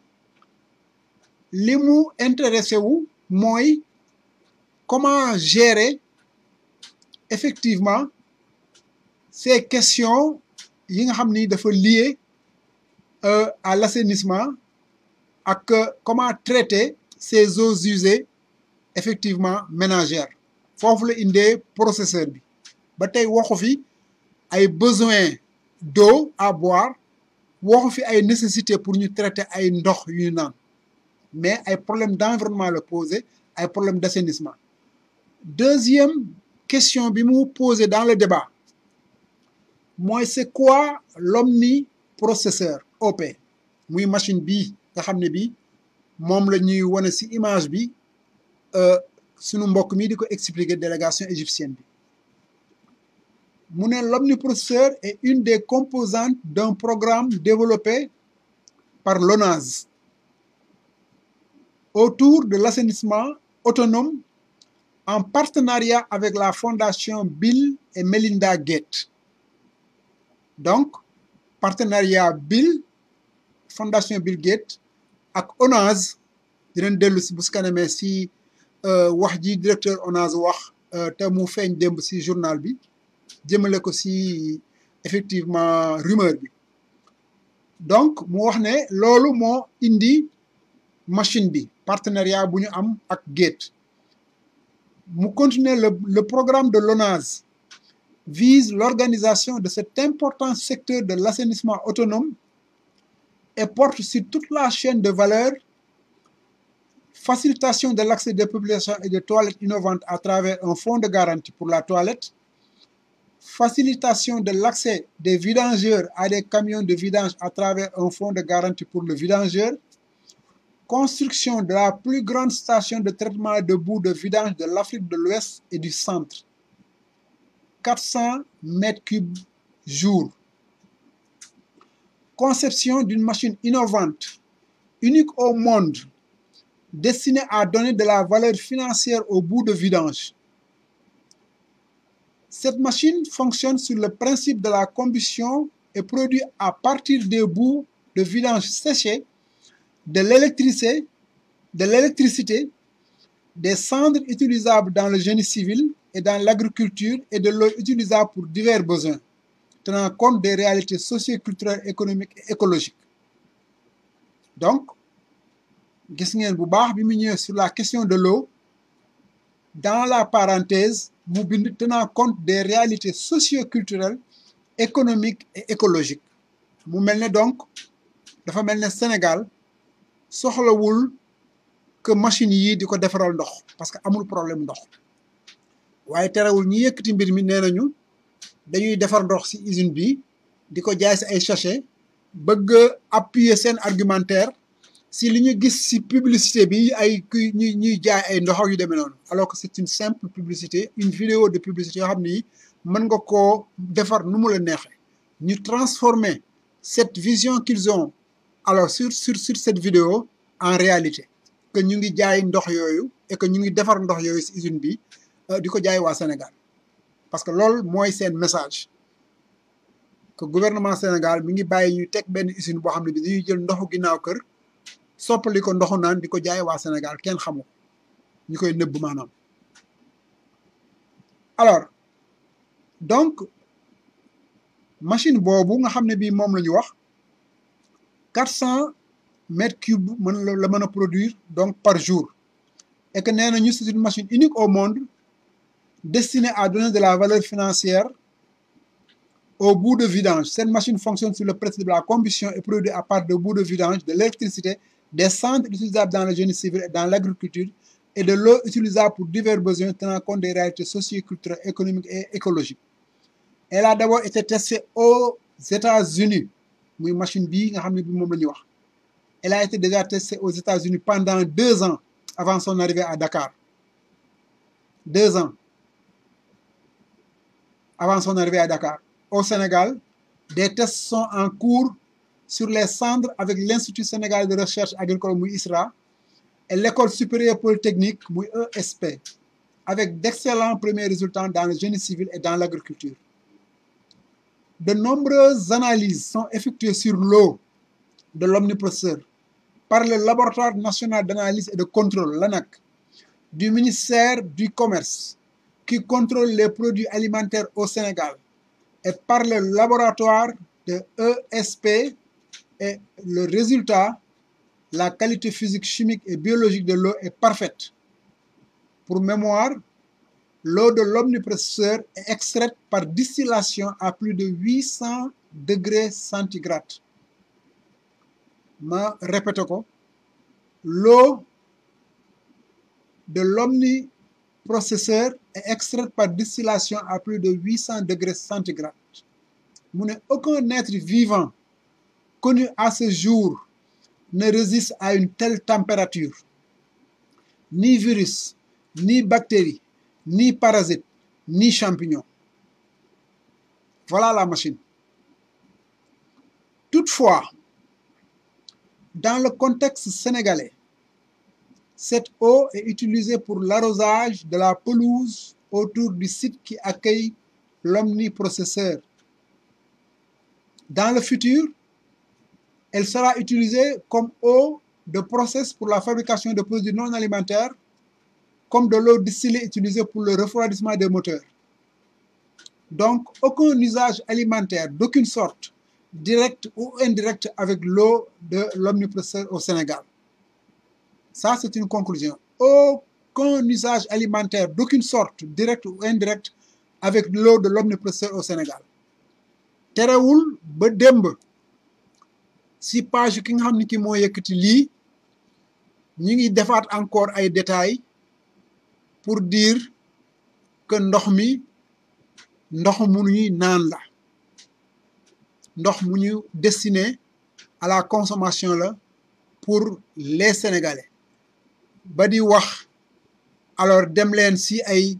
li mu intéressé wu mooy comment gérer effectivement ces questions yi nga xam ni dafa lié à l'assainissement ak comment traiter ces eaux usées effectivement ménagères foofu la indee processeur bi ba tey waxu fi ay besoins d'eau à boire waxu fi ay nécessité pour ñu traiter ay ndox yu ñu naan mais ay problème d'environnement la posé ay problème d'assainissement. Deuxième question bi mu posé dans le débat mooy c'est quoi l'omniprocesseur OP muy machine bii nga xam ne bii moom la ñuy wane ci image bi sunu mbokk mi di ko expliquer délégation égyptienne bi mu ne l'omniprocesseur est une des composantes d'un programme développé par l'ONAS autour de l'assainissement autonome en partenariat avec la fondation Bill et Melinda Gates. Donc partenariat Bill fondation Bill Gates ak ONAS dinañ dellu si bu su kanamee si wax ji directeur ONAS wax te mu feeñ démb si journal bi jëmale ko si effectivement rumeur bi donc mu wax ne loolu moo indi machine bi partenariat bu ñu am ak Gates mu continuer le programme de l'ONAS vise l'organisation de cet important secteur de l'assainissement autonome et porte sur toute la chaîne de valeur, facilitation de l'accès des populations et des toilettes innovantes à travers un fonds de garantie pour la toilette, facilitation de l'accès des vidangeurs à des camions de vidange à travers un fonds de garantie pour le vidangeur, construction de la plus grande station de traitement de boue de vidange de l'Afrique de l'Ouest et du Centre, 400 mètres cubes jour. Conception d'une machine innovante, unique au monde, destinée à donner de la valeur financière aux boues de vidange. Cette machine fonctionne sur le principe de la combustion et produit à partir des boues de vidange séchées de l'électricité, des cendres utilisables dans le génie civil et dans l'agriculture et de l'eau utilisable pour divers besoins, tenant compte des réalités socio-culturelles, économiques et écologiques. Donc, gis ngeen bu baax bi mu ñëwee sur la question de l'eau dans la parenthèse mu bind tenant compte des réalités socio-culturelles, économiques et écologiques. mu mel ne donc dafa mel ne Sénégal soxlawul que machine yi di ko defaral ndox parce que amul problème ndox waaye terewul ñi yëkkati mbir mi nee nañu dañuy defar ndox ci usine bi di ko jaay ci ay sachet bëgg appuyer seen argumentaire si li ñu gis ci publicité bi ay kuy ñuy jaay ay ndox yu demee noonu alors que c'est une simple publicité une vidéo de publicité yoo xam ni mën nga koo defar nu mu la neexee ñu transformer cette vision qu'ils ont alors sur cette vidéo en réalité que ñu ngi jaay ndox yooyu et que ñu ngi defar ndox yooyu ci usine bi di ko jaay waa Sénégal parce que loolu mooy seen message que gouvernement Sénégal mi ngi bàyyi ñu teg benn usine boo xam ne bi dañuy jël ndoxu ginnaaw kër soppali ko ndoxu naan di ko jaay waa Sénégal kenn xamu ko ñu koy nëbb maanaam. alors donc machine boobu nga xam ne bii moom la ñu wax 400 mètres cubes la mën a produire donc par jour et que nee nañu c'est une machine unique au monde destinée à donner de la valeur financière au bout de vidange. Cette machine fonctionne sur le principe de la combustion et produit à partir de bout de vidange de l'électricité, des centres utilisables dans le génie civil et dans l'agriculture et de l'eau utilisable pour divers besoins tenant compte des réalités socio-culturelles, économiques et écologiques. Elle a d'abord été testée aux États-Unis. Muy machine bii nga xam ne bi moom la ñuy wax. Elle a été déjà testée aux États-Unis pendant 2 ans avant son arrivée à Dakar. 2 ans avant son arrivée à Dakar. Au Sénégal, des tests sont en cours sur les cendres avec l'Institut sénégalais de recherche agricole muy ISRA et l'École supérieure polytechnique muy ESP, avec d'excellents premiers résultats dans le génie civil et dans l'agriculture. De nombreuses analyses sont effectuées sur l'eau de l'omniprocesseur par le Laboratoire national d'analyse et de contrôle, l'ANAC, du ministère du Commerce, qui contrôle les produits alimentaires au Sénégal, et par le laboratoire de ESP, et le résultat, la qualité physique, chimique et biologique de l'eau est parfaite. Pour mémoire, l'eau de l'omniprocesseur est extraite par distillation à plus de 800 degrés centigrades. Ma répète ko, l'eau de l'omniprocesseur est extraite par distillation à plus de 800 degrés centigrades. Mu ne aucun être vivant connu à ce jour ne résiste à une telle température. Ni virus, ni bactéries, ni parasites, ni champignons. Voilà la machine. Toutefois, dans le contexte sénégalais, cette eau est utilisée pour l'arrosage de la pelouse autour du site qui accueille l'omniprocesseur. Dans le futur, elle sera utilisée comme eau de process pour la fabrication de produits non alimentaires, comme de l'eau distillée utilisée pour le refroidissement des moteurs. Donc, aucun usage alimentaire d'aucune sorte, direct ou indirect, avec l'eau de l'omniprocesseur au Sénégal. Ça, c'est une conclusion. Aucun usage alimentaire d'aucune sorte, direct ou indirect, avec l'eau de l'omniprocesseur au Sénégal. Terewul ba démb si page ki nga xam ne ki moo yëkkati lii ñu ngi defaat encore ay détails pour dire que ndox mi ndox mu ñuy naan la, ndox mu ñu destiné à la consommation la pour les Sénégalais. Ba di wax alors dem leen si ay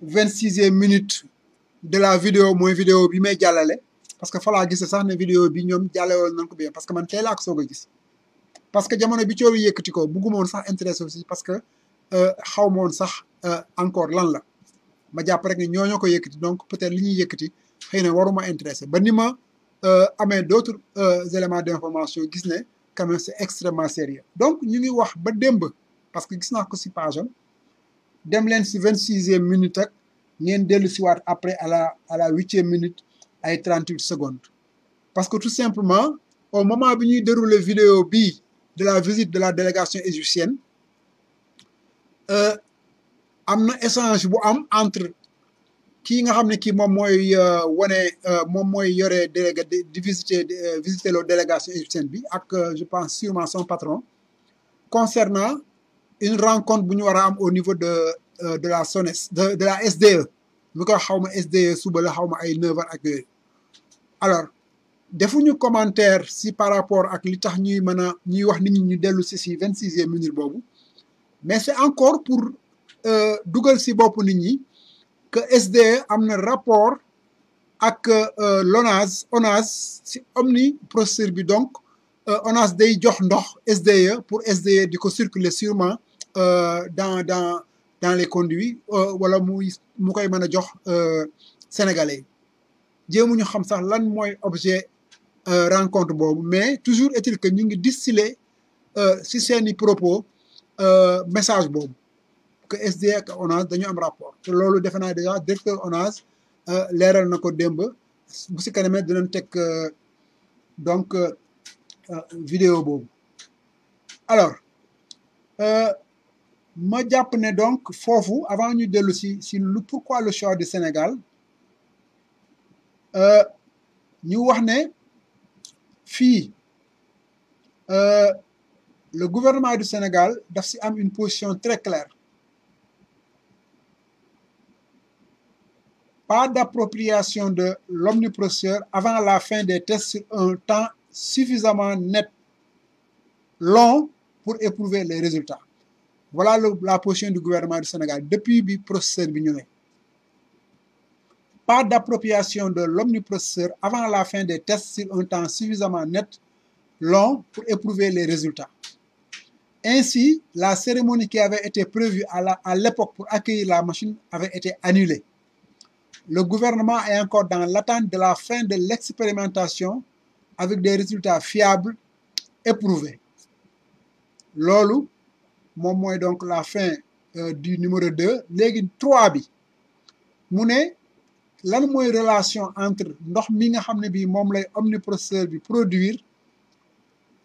26e minute de la vidéo mooy vidéo bi may jàllale, parce que fa laa gis sax ne vidéo bi ñoom jàllale nañ ko bien parce que man tey laa ko soog a gis. Parce que jamono bi coow yi yëkkati ko bugguma woon sax intéressé aussi parce que xaw ma woon sax encore lan la. Ma jàpp rek ne ñooñoo ko yëkkati, donc peut-être li ñuy yëkkati xëy na waruma intéressé ba ni ma amee d'autres éléments d'information gis ne quand même c'est extrêmement sérieux. Donc ñu ngi wax ba démb parce que gis naa ko si page am dem leen si 26e minute ak ngeen dellu si waat après à la 8e minute ay 38 secondes. Parce que tout simplement au moment bi ñuy dérouler vidéo bii de la visite de la délégation égyptienne am na échange bu am entre kii nga xam ne kii moom mooy moom mooy yore délégué di visiter la délégation égyptienne bi ak je pense sûrement son patron concernant une rencontre bu ñu war a am au niveau de la SONES de la SDE mi ko xaw ma SDE suba la xaw ma ay 9h ak yooyu. Alors defuñu commentaire si par rapport ak li tax ñuy mën a ñuy wax nit ñi ñu dellu si 26e minute boobu, mais c'est encore pour dugal si bopp nit ñi que SDE am na rapport ak ONAS si omniprocesseur bi. Donc ONAS day jox ndox SDE pour SDE di ko circuler sûrement dans les conduits wala mu koy mën a jox sénégalais yi. jéemuñu xam sax lan mooy objet rencontre boobu, mais toujours est-il que ñu ngi distiller si seeni propos message boobu que SDE ak ONAS dañu am rapport te loolu defe naa déjà directeur ONAS leeral na ko démb. Bu si kanamee dinañ teg donc vidéo boobu. Alors ma jàpp ne donc foofu avant ñu dellu si lu pourquoi le choix du Sénégal ñu wax ne fii le gouvernement du Sénégal daf si am une position très claire. Pas d'appropriation de l'omniprocesseur avant la fin des tests sur un temps suffisamment net, long pour éprouver les résultats. Voilà la position du gouvernement du Sénégal depuis bi processeur bi ñëwee. Pas d'appropriation de l'omniprocesseur avant la fin des tests sur un temps suffisamment net, long pour éprouver les résultats. Ainsi, la cérémonie qui avait été prévue à l'époque pour accueillir la machine avait été annulée. Le gouvernement est encore dans l'attente de la fin de l'expérimentation avec des résultats fiables éprouvés. Loolu moom mooy donc la fin du numéro 2. Léegi 3 bi mu ne lan mooy relation entre ndox mi nga xam ne bii moom lay omniprocesseur bi produire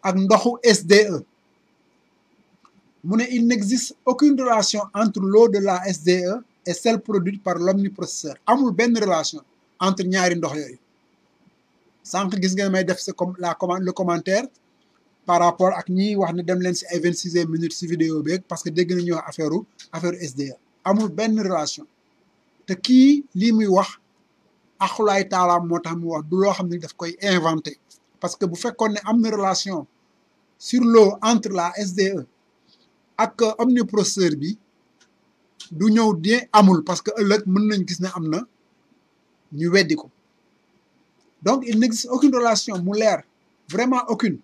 ak ndoxu SDE. mu ne il n'existe aucune relation entre l'eau de la SDE et celle produite par l'omniprocesseur. Amul benn relation entre ñaari ndox yooyu. Sànq gis ngeen may def le commentaire par rapport ak ñi wax ne dem leen si ay 26e minutes si vidéo beeg parce que dégg nañu wax affaire SDE. Amul benn relation te kii lii muy wax axulaay taalaam moo tax mu wax du loo xam ne daf koy inventé parce que bu fekkoon ne am na relation sur l'eau entre la SDE ak omniprocesseur bi du ñëw di amul parce que ëllëg mën nañ gis ne am na ñu weddi ko. Donc il n'existe aucune relation mu leer, vraiment aucune.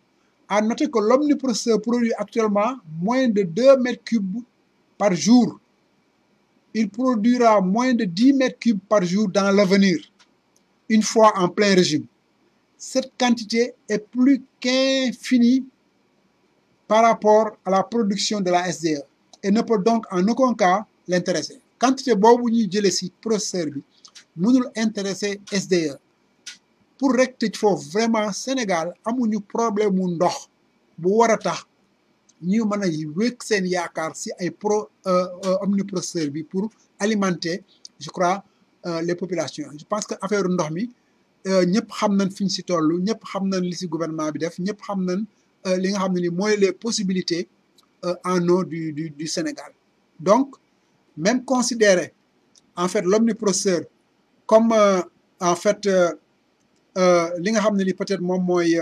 À noter que l'omniprocesseur produit actuellement moins de 2 mètres cubes par jour. Il produira moins de 10 mètres cubes par jour dans l'avenir, une fois en plein régime. Cette quantité est plus qu'infinie par rapport à la production de la SDE et ne peut donc en aucun cas l'intéresser. Quantité boobu ñuy jëlee ci processeur bi mënul intéresser SDE. Pour rek tëj foofu vraiment Sénégal amuñu problème mu ndox bu war a tax ñu mën a wékk seen yaakaar ci ay omniprocesseur bi pour alimenter je crois les populations. Je pense que affaire ndox mi ñëpp xam nañ fi ñu ci toll ñëpp xam nañ li ci gouvernement bi def ñëpp xam nañ li nga xam ne ni mooy les possibilités en eau du Sénégal. Donc même considérer en fait l'omniprocesseur comme en fait li nga xam ne ni peut-être moom mooy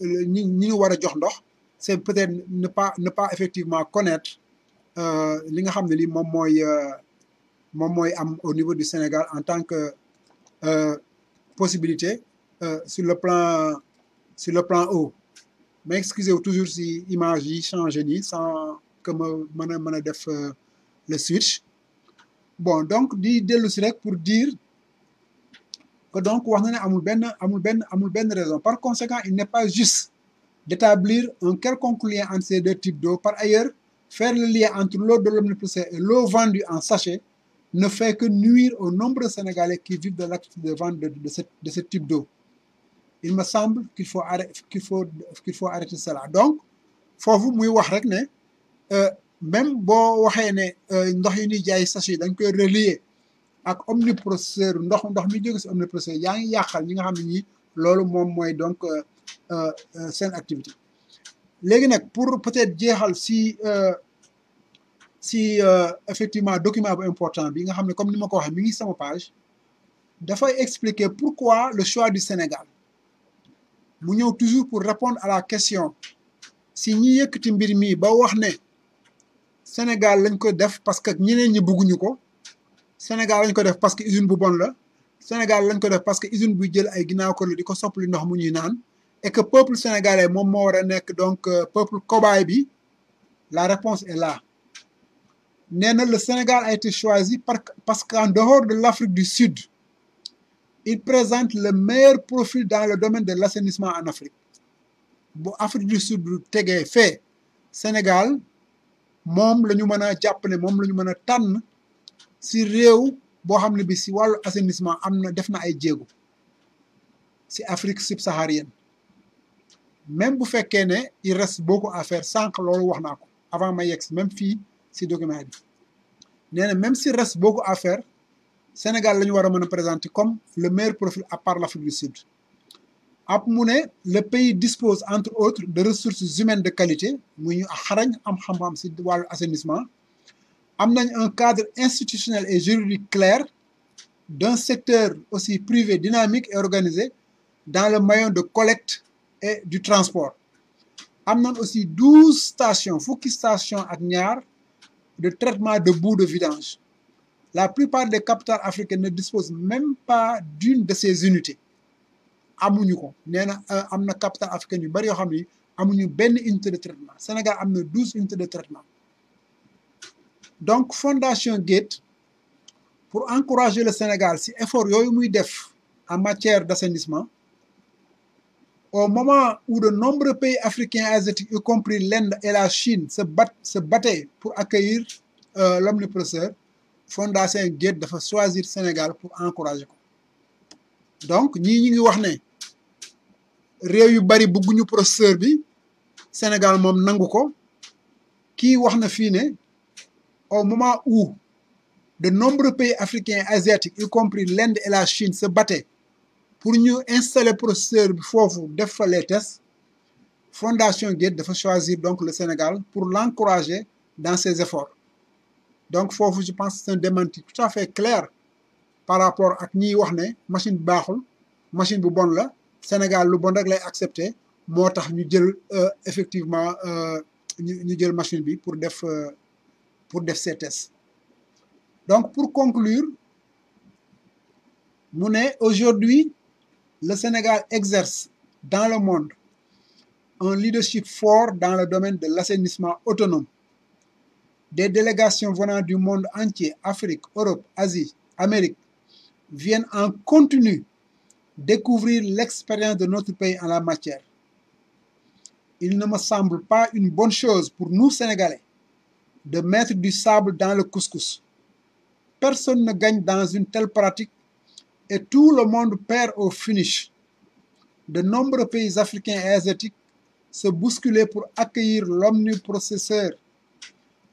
ñi ñu war a jox ndox, c'est peut-être ne pas effectivement connaître li nga xam ne li moom mooy am au niveau du Sénégal en tant que possibilité sur le plan eau. Mais excusez-vous toujours si image yi changé nii sans que ma mën a def le switch. Bon donc di dellu si rek pour dire que donc wax na ne amul benn raison. Par conséquent, il n'est pas juste d'établir un quelconque lien entre ces deux types d'eau. Par ailleurs, faire le lien entre l'eau de l'omniprocesseur et l'eau vendue en sachet ne fait que nuire aux nombreux Sénégalais qui vivent de l'activité de vente de ce type d'eau. Il me semble qu'il faut arrêter cela. Donc foofu muy wax rek ne même boo waxee ne ndox yi ñuy jaay sachet dañ koy relier ak omniprocesseur ndox mi jóge ci omniprocesseur yaa ngi yàqal ñi nga xam ne ñi loolu moom mooy donc seen activité. Léegi nag pour peut-être jeexal si effectivement document bu important bi nga xam ne comme ni ma ko waxee mi ngi sama page dafay expliquer pourquoi le choix du Sénégal. mu ñëw toujours pour répondre à la question si ñi yëkkati mbir mi ba wax ne Sénégal lañ ko def parce que ñeneen ñi bëgguñu ko, Sénégal lañ ko def parce que usine bu bon la, Sénégal lañ ko def parce que usine buy jël ay ginnaaw ko la di ko soppali ndox mu ñuy naan et que peuple sénégalais moom moo war a nekk donc peuple cobaye bi. La réponse est là. Nee na le Sénégal a été choisi parce qu'en dehors de l'Afrique du Sud, il présente le meilleur profil dans le domaine de l'assainissement en Afrique. Bu Afrique du Sud tegee fee Sénégal moom la ñu mën a jàpp ne moom la ñu mën a tànn si réew boo xam ne bi si wàllu assainissement def na ay jéego si Afrique subsaharienne. Même bu fekkee ne il reste beaucoup à faire sànq loolu wax naa ko avant ma yegg même fii si document bi. nee na même s'il reste beaucoup à faire Sénégal la ñu war a mën a présenter comme le meilleur profil à part l'Afrique du Sud. ab mu ne le pays dispose entre autres de ressources humaines de qualité muy ñu xarañ am xam-xam ci wàllu assainissement am nañ un cadre institutionnel et juridique clair d'un secteur aussi privé dynamique et organisé dans le maillon de collecte et du transport am nañ aussi 12 stations fukki stations ak ñaar de traitement de boue de vidange. La plupart des capitales africaines ne disposent même pas d'une de ces unités amuñu ko nee na am na capitale africaine yu bari yoo xam ni amuñu benn unité de traitement Sénégal am na 12 unités de traitement. Donc Fondation Gates pour encourager le Sénégal si effort yooyu muy def en matière d'assainissement au moment où de nombreux pays africains et asiatiques y compris l'Inde et la Chine se battaient pour accueillir l'omniprocesseur Fondation Gates dafa choisir Sénégal pour encourager ko. Donc ñii ñi ngi wax ne réew yu bari bëgguñu processeur bi Sénégal moom nangu ko kii wax na fii ne au moment où de nombreux pays africains et asiatiques y compris l'Inde et la Chine se battaient pour ñu installer processeur bi foofu def fa les tests Fondation Gates dafa choisir donc le Sénégal pour l'encourager dans ses efforts. Donc foofu je pense que c'est un démenti tout à fait clair par rapport ak ñiy wax ne machine bi baaxul machine bu bon la Sénégal lu bon rek lay accepter moo tax ñu jël effectivement ñu jël machine bi pour def ces tests. Donc pour conclure mu ne aujourd'hui le Sénégal exerce dans le monde un leadership fort dans le domaine de l'assainissement autonome. Des délégations venant du monde entier, Afrique, Europe, Asie, Amérique, viennent en continu découvrir l'expérience de notre pays en la matière. Il ne me semble pas une bonne chose pour nous, Sénégalais, de mettre du sable dans le couscous. Personne ne gagne dans une telle pratique et tout le monde perd au finish. De nombreux pays africains et asiatiques se bousculaient pour accueillir l'omniprocesseur.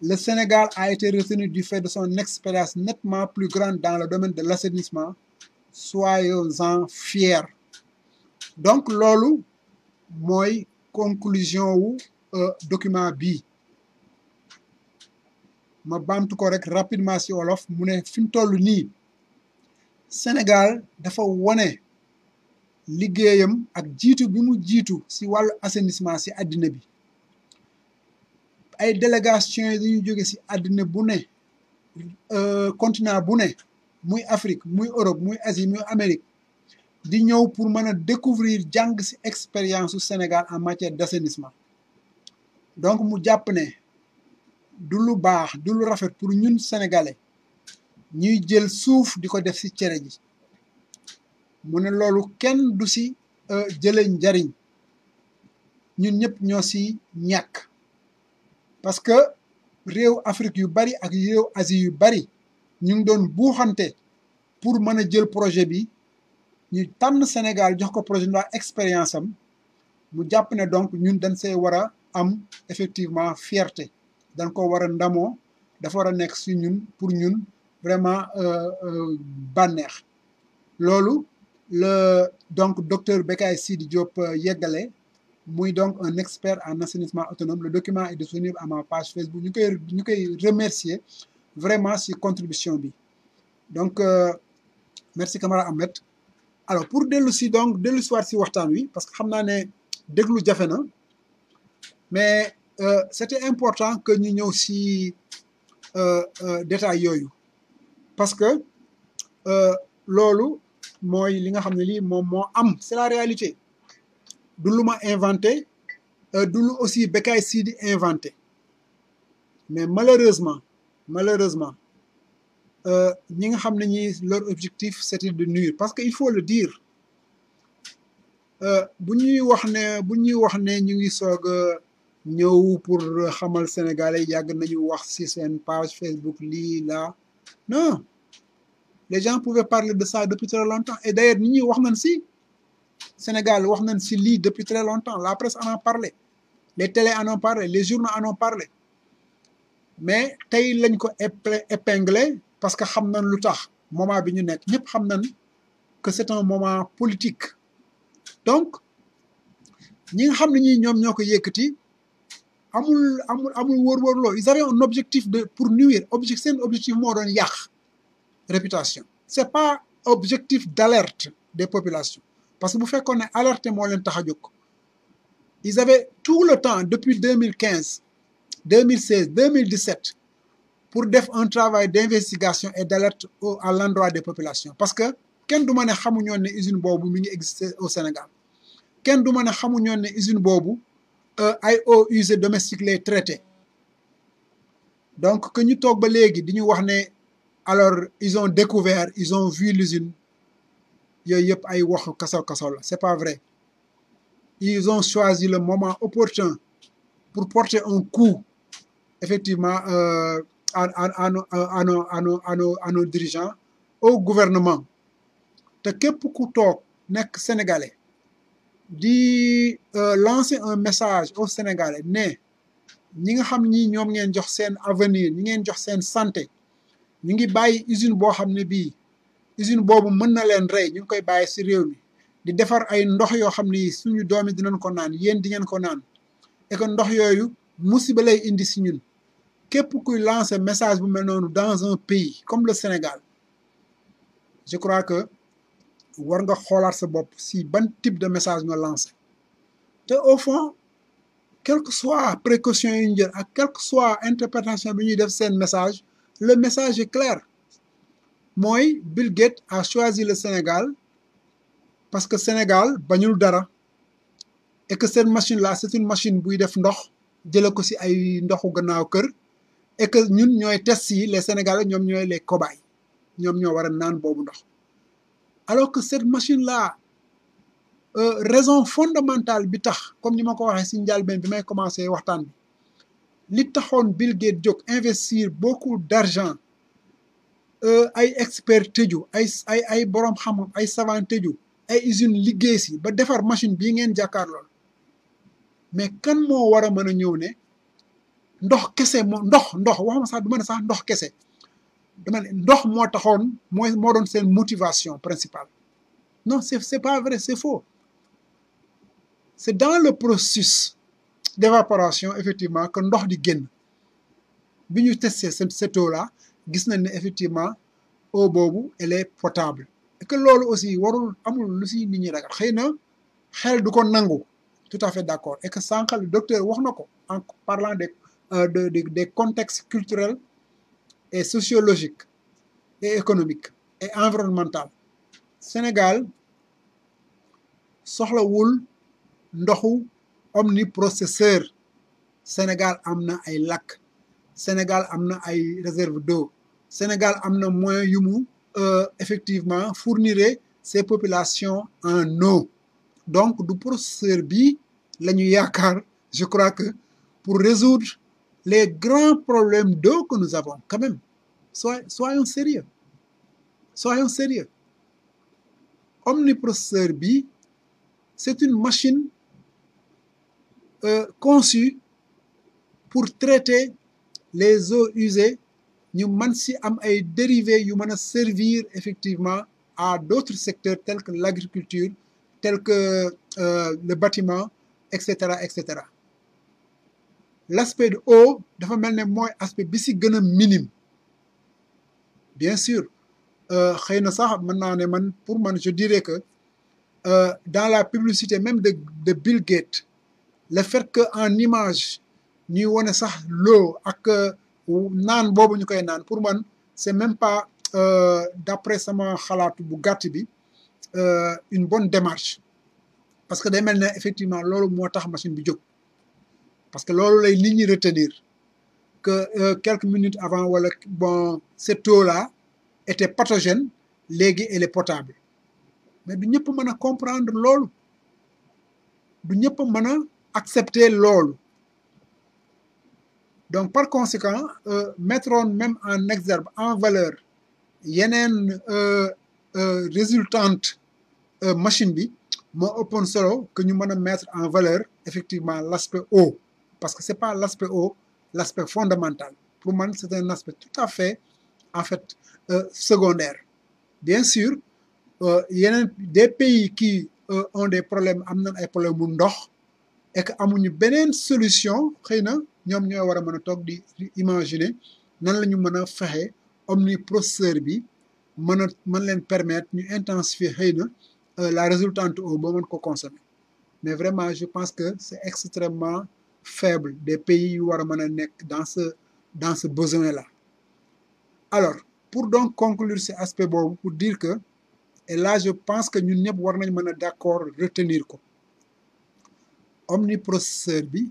Le Sénégal a été retenu du fait de son expérience nettement plus grande dans le domaine de l'assainissement. Soyons-en fiers. Donc loolu mooy conclusion wu document bii ma baamtu ko rek rapidement ci wolof mu ne fi mu toll nii Sénégal dafa wone liggéeyam ak jiitu bi mu jiitu ci wàllu assainissement ci àddina bi ay délégation yi dañuy jóge ci àddina bu ne continent bu ne muy Afrique muy Europe muy Asie muy Amérique di ñëw pour mën a découvrir jàng ci expérience su Sénégal en matière d'assainissement. Donc mu jàpp ne du lu baax du lu rafet pour ñun sénégalais ñuy jël suuf di ko def ci cere ji mu ne loolu kenn du ci jëlee njariñ ñun ñëpp ñoo ci ñàkk parce que réew Afrique yu bari ak réew Asie yu bari ñu ngi doon buuxante pour mën a jël projet bi ñu tànn Sénégal jox ko projet ndax expérience am mu jàpp ne donc ñun dañ see war a am effectivement fierté dañ ko war a ndamoo dafa war a nekk ci ñun pour ñun vraiment bànneex loolu le donc docteur Bekay Sidi Diop yeggale muy donc un expert en assainissement autonome. Le document est disponible à ma page Facebook ñu koy remercier vraiment ci contribution bi donc merci Camara Ahmed. Alors pour dellu si waat si waxtaan wi parce que xam naa ne déglu jafe na mais c'était important que ñu ñëw si détail yooyu parce que loolu mooy li nga xam ne lii moom moo am c'est la réalité du lu ma inventé du lu aussi Bekay Sidi inventé mais malheureusement ñi nga xam ne ñi leur objectif c'était de nuire parce que il faut le dire bu ñuy wax ne ñu ngi soog a ñëw pour xamal Sénégalais yàgg nañu wax ci seen page Facebook lii là non les gens pouvaient parler de ça depuis très longtemps et d'ailleurs nit ñi wax nañ ci Sénégal wax nañ ci lii depuis très longtemps la presse en a parlé les télés en ont parlé les journaux en ont parlé mais tey lañ ko épinglé parce que xam nañ lu tax moment bi ñu nekk ñëpp xam nañ que c'est un moment politique donc ñi nga xam ne ñi ñoom ñoo ko yëkkati amul wóor-wóorloo ils avaient un objectif de pour nuire seen objectif moo doon yàq réputation c'est pas objectif d'alerte des populations parce que bu fekkoon ne alerte moo leen tax a jóg ils avaient tout le temps depuis 2015 2016 2017 pour def un travail d'investigation et d'alerte à l'endroit des populations parce que kenn du ma ne xamuñoon ne usine boobu mi ngi exister au Sénégal kenn du ma ne xamuñoon ne usine boobu ay eaux usées domestiques lay traité donc que ñu toog ba léegi di ñu wax ne alors ils ont découvert ils ont vu l'usine yooyu yëpp ay waxu kasaw la c'est pas vrai ils ont choisi le moment opportun pour porter un coup effectivement à nos dirigeants au gouvernement te képp ku toog nekk sénégalais di lancer un message aux Sénégalais ne ñi nga xam ñi ñoom ngeen jox seen avenir ñi ngeen jox seen santé ñu ngi bàyyi usine boo xam ne bii usine boobu mën na leen rey ñu ngi koy bàyyi ci réew mi di defar ay ndox yoo xam ni suñu doomi dinañ ko naan yéen di ngeen ko naan et que ndox yooyu musiba lay indi ci ñun képp kuy lancer message bu mel noonu dans un pays comme le Sénégal je crois que war nga xoolaat sa bopp si ban type de message nga lancé te au fond quelle que soit précaution yi ñu jël ak quelle que soit interprétation bi ñuy def seen message le message est clair mooy Bill Gates a choisi le Sénégal parce que Sénégal bañul dara et que cette machine là c'est une machine buy def ndox jële ko ci ay ndoxu gannaaw kër et que ñun ñooy test yi les Sénégalais ñoom ñooy les cobayes ñoom ñoo war a naan boobu ndox alors que cette machine là raison fondamentale bi tax comme ni ma ko waxee ci njëlbéen bi may commencer waxtaan bi li taxoon Bill Gates jóg investir beaucoup d'argent ay experts tëju ay borom xam ay savant tëju ay usines liggéey ci ba defar machine bii ngeen jàkkaarlool mais kan moo war a mën a ñëw ne ndox kese moo ndox waxuma sax du ma ne sax ndox kese dama ne ndox moo taxoon moo doon seen motivation principale non c'est pas vrai c'est faux c'est dans le processus d'évaporation effectivement que ndox di génn bi ñu testé cette eau là gis nañ ne effectivement eau boobu elle est potable et que loolu aussi warul amul lu si nit ñi ragal xëy na xel du ko nangu tout à fait d'accord et que sànq le docteur wax na ko en parlant des contextes culturels et sociologiques et économiques et environnementaux Sénégal soxlawul ndoxu omniprocesseur Sénégal am na ay lac Sénégal am na ay réserve d'eau Sénégal am na moyen yu mu effectivement fournir ces populations en eau donc du processeur bi la ñu yaakaar je crois que pour résoudre les grands problèmes d'eau que nous avons quand même soyons sérieux omniprocesseur bi c'est une machine conçue pour traiter les eaux usées ñu mën ci am ay dérivés yu mën a servir effectivement à d'autres secteurs tels que l'agriculture tels que le bâtiment etc. L'aspect de eau dafa mel ne mooy aspect bi ci gën a minime bien sûr xëy na sax mën naa ne man pour man je dirais que dans la publicité même de Bill Gates le fait que en image ñuy wone sax l'eau ak naan boobu ñu koy naan pour man c'est même pas d'après sama xalaatu bu gàtt bi une bonne démarche parce que day mel ne effectivement loolu moo tax machine bi jóg parce que loolu lay nit ñi retenir que quelques minutes avant wala bon cette eau là était pathogène léegi elle est potable mais du ñëpp mën a comprendre loolu du ñëpp mën a accepter loolu donc par conséquent mettroon même en exergue en valeur yeneen résultante machine bi moo ëppoon solo que ñu mën a mettre en valeur effectivement l'aspect eau parce que c'est pas l'aspect eau l'aspect fondamental pour moi c'est un aspect tout à fait en fait secondaire. Bien sûr yeneen des pays qui ont des problèmes am nañ ay problème mu ndox et que amuñu beneen solution xëy na ñoom ñooy war a mën a toog di imaginer nan la ñu mën a fexe omniprocesseur bi mën leen permettre ñu intensifier xëy na la résultante eau ba mën ko consommer mais vraiment je pense que c'est extrêmement faible des pays yu war a mën a nekk dans ce besoin là. Alors pour donc conclure cet aspect boobu pour dire que et là je pense que ñun ñëpp war nañ mën a d'accord retenir ko omniprocesseur bi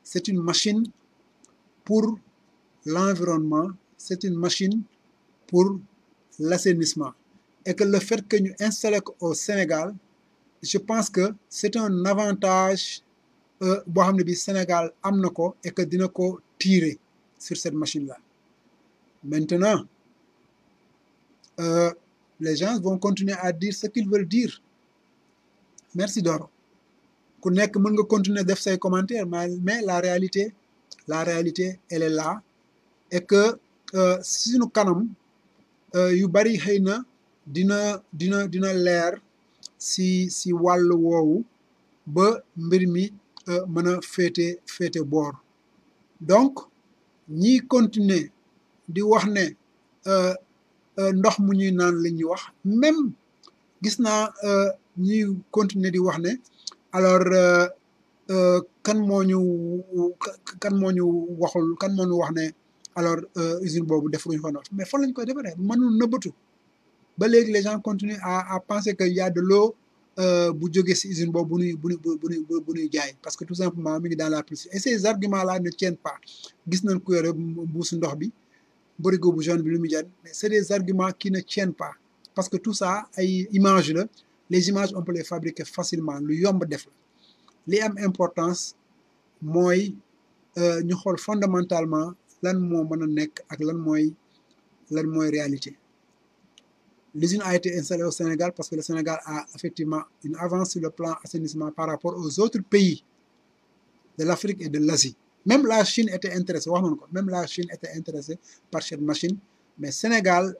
c'est une machine pour l'environnement, c'est une machine pour l'assainissement. Et que le fait que nous installions au Sénégal, je pense que c'est un avantage boo xam ne bi Sénégal am na ko et que dina ko tirer sur cette machine-là. Maintenant, les gens vont continuer à dire ce qu'ils veulent dire. Merci Doro. Ku nekk mën nga continuer def say commentaires mais la réalité elle est là et que si suñu kanam yu bari xëy na dina leer si wàllu woowu ba mbir mi mën a féete boor donc ñiy continuer di wax ne ndox mu ñuy naan la ñuy wax même gis naa ñiy continuer di wax ne alors kan moo ñu waxul kan moo ñu wax ne alors usine boobu defuñu fa ndox mais fan lañ koy defaree mënul nëbbatu ba léegi les gens continuent à penser que y a de l'eau bu jógee si usine boobu bu ñuy jaay parce que tout simplement mi ngi dans la piscine et ces arguments là ne tiennent pas gis nañ ku yore mbuusu ndox bi barigo bu jaune bi lu muy jar mais c'est des arguments qui ne tiennent pas parce que tout ça ay images la les images on peut les fabriquer facilement lu yomb def la li am importance mooy ñu xool fondamentalement lan moo mën a nekk ak lan mooy réalité. L'usine a été installée au Sénégal parce que le Sénégal a effectivement une avance sur le plan assainissement par rapport aux autres pays de l'Afrique et de l'Asie. Même la Chine était intéressée wax nañu ko même la Chine était intéressée par cette machine mais Sénégal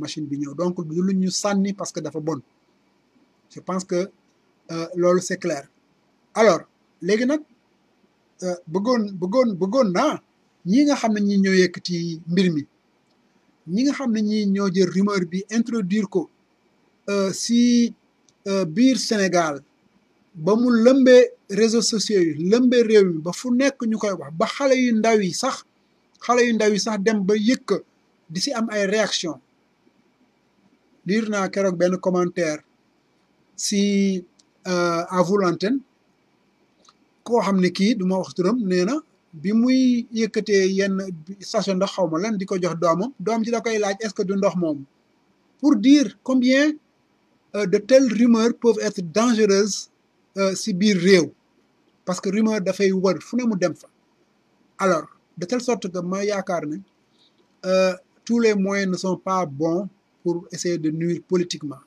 machine bi ñëw donc du lu ñu sànni parce que dafa bon je pense que loolu c'est clair. Alors léegi nag bëggoon naa ñi nga xam ne ñi ñoo yëkkati mbir mi ñi nga xam ne ñi ñoo jël rumeur bi introduire ko si biir Sénégal ba mu lëmbee réseaux sociaux yi lëmbee réew mi ba fu nekk ñu koy wax ba xale yu ndaw yi sax dem ba yëkk di si am ay réaction lire naa keroog benn commentaire si à vous l'antenne koo xam ne kii du ma wax turam nee na bi muy yëkkatee yenn station ndox xaw ma lan di ko jox doom ji da koy laaj est-ce que du ndox moomu pour dire combien de telles rumeurs peuvent être dangereuses si biir réew parce que rumeur dafay wër fu ne mu dem fa alors de telle sorte que ma yaakaar ne tous les moyens ne sont pas bons pour essayer de nuire politiquement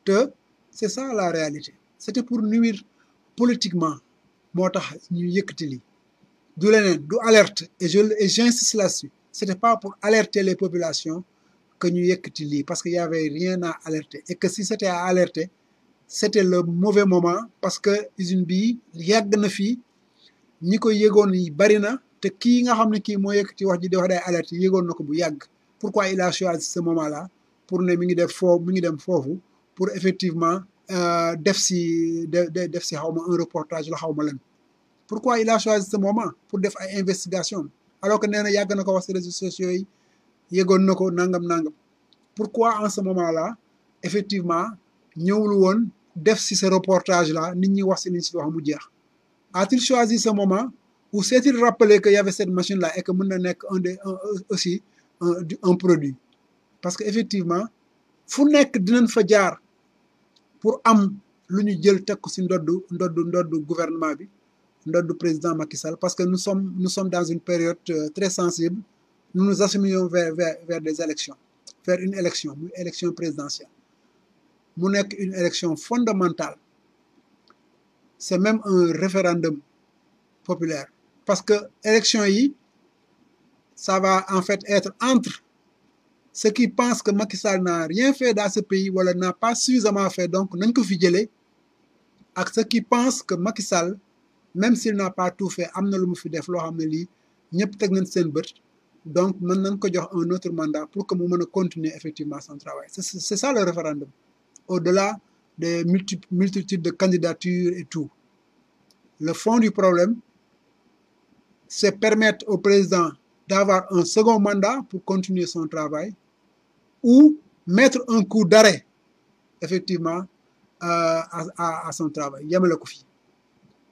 te c'est ça la réalité c'était pour nuire politiquement moo tax ñu yëkkati lii du leneen du alerte et j'insiste là-dessus c'était pas pour alerter les populations que ñu yëkkati lii parce que y avait rien à alerter et que si c'était à alerter c'était le mauvais moment parce que usine bi yàgg na fii ñi ko yëgoon yi bari na te kii nga xam ne kii moo yëkkati wax ji di wax day alerte yëgoon na ko bu yàgg pourquoi il a choisi ce moment-là pour ne mi ngi dem foofu pour effectivement def si xaw ma un reportage la xaw ma lan pourquoi il a choisi ce moment pour def ay investigation alors que nee na yàgg na ko wax ci réseaux sociaux yi yëgoon na ko nangam pourquoi en ce moment-là effectivement ñëwul woon def ci ce reportage là nit ñi wax ci liñ ci wax mu jeex a-t-il choisi ce moment ou s'est-il rappelé que y avait cette machine là et que mën na nekk aussi un produit parce que effectivement fu nekk dinañ fa jaar pour am lu ñu jël teg ko ci ndoddu gouvernement bi ndoddu président Macky Sall parce que nous sommes dans une période très sensible nous nous acheminons vers des élections vers une élection muy élection présidentielle mu nekk une élection fondamentale c'est même un référendum populaire parce que élection yi ça va en fait être entre ceux qui pensent que Macky Sall n'a rien fait dans ce pays wala n'a pas suffisamment fait donc nañ ko fi jëlee ak ceux qui pensent que Macky Sall même s'il n'a pas tout fait am na lu mu fi def loo xam ne lii ñëpp teg nañ seen bët donc mën nañ ko jox un autre mandat pour que mu mën a continuer effectivement son travail c'est ça le référendum au-delà des multitudes de candidatures et tout le fond du problème c'est permettre au président d'avoir un second mandat pour continuer son travail ou mettre un coup d'arrêt effectivement à son travail yemale ko fi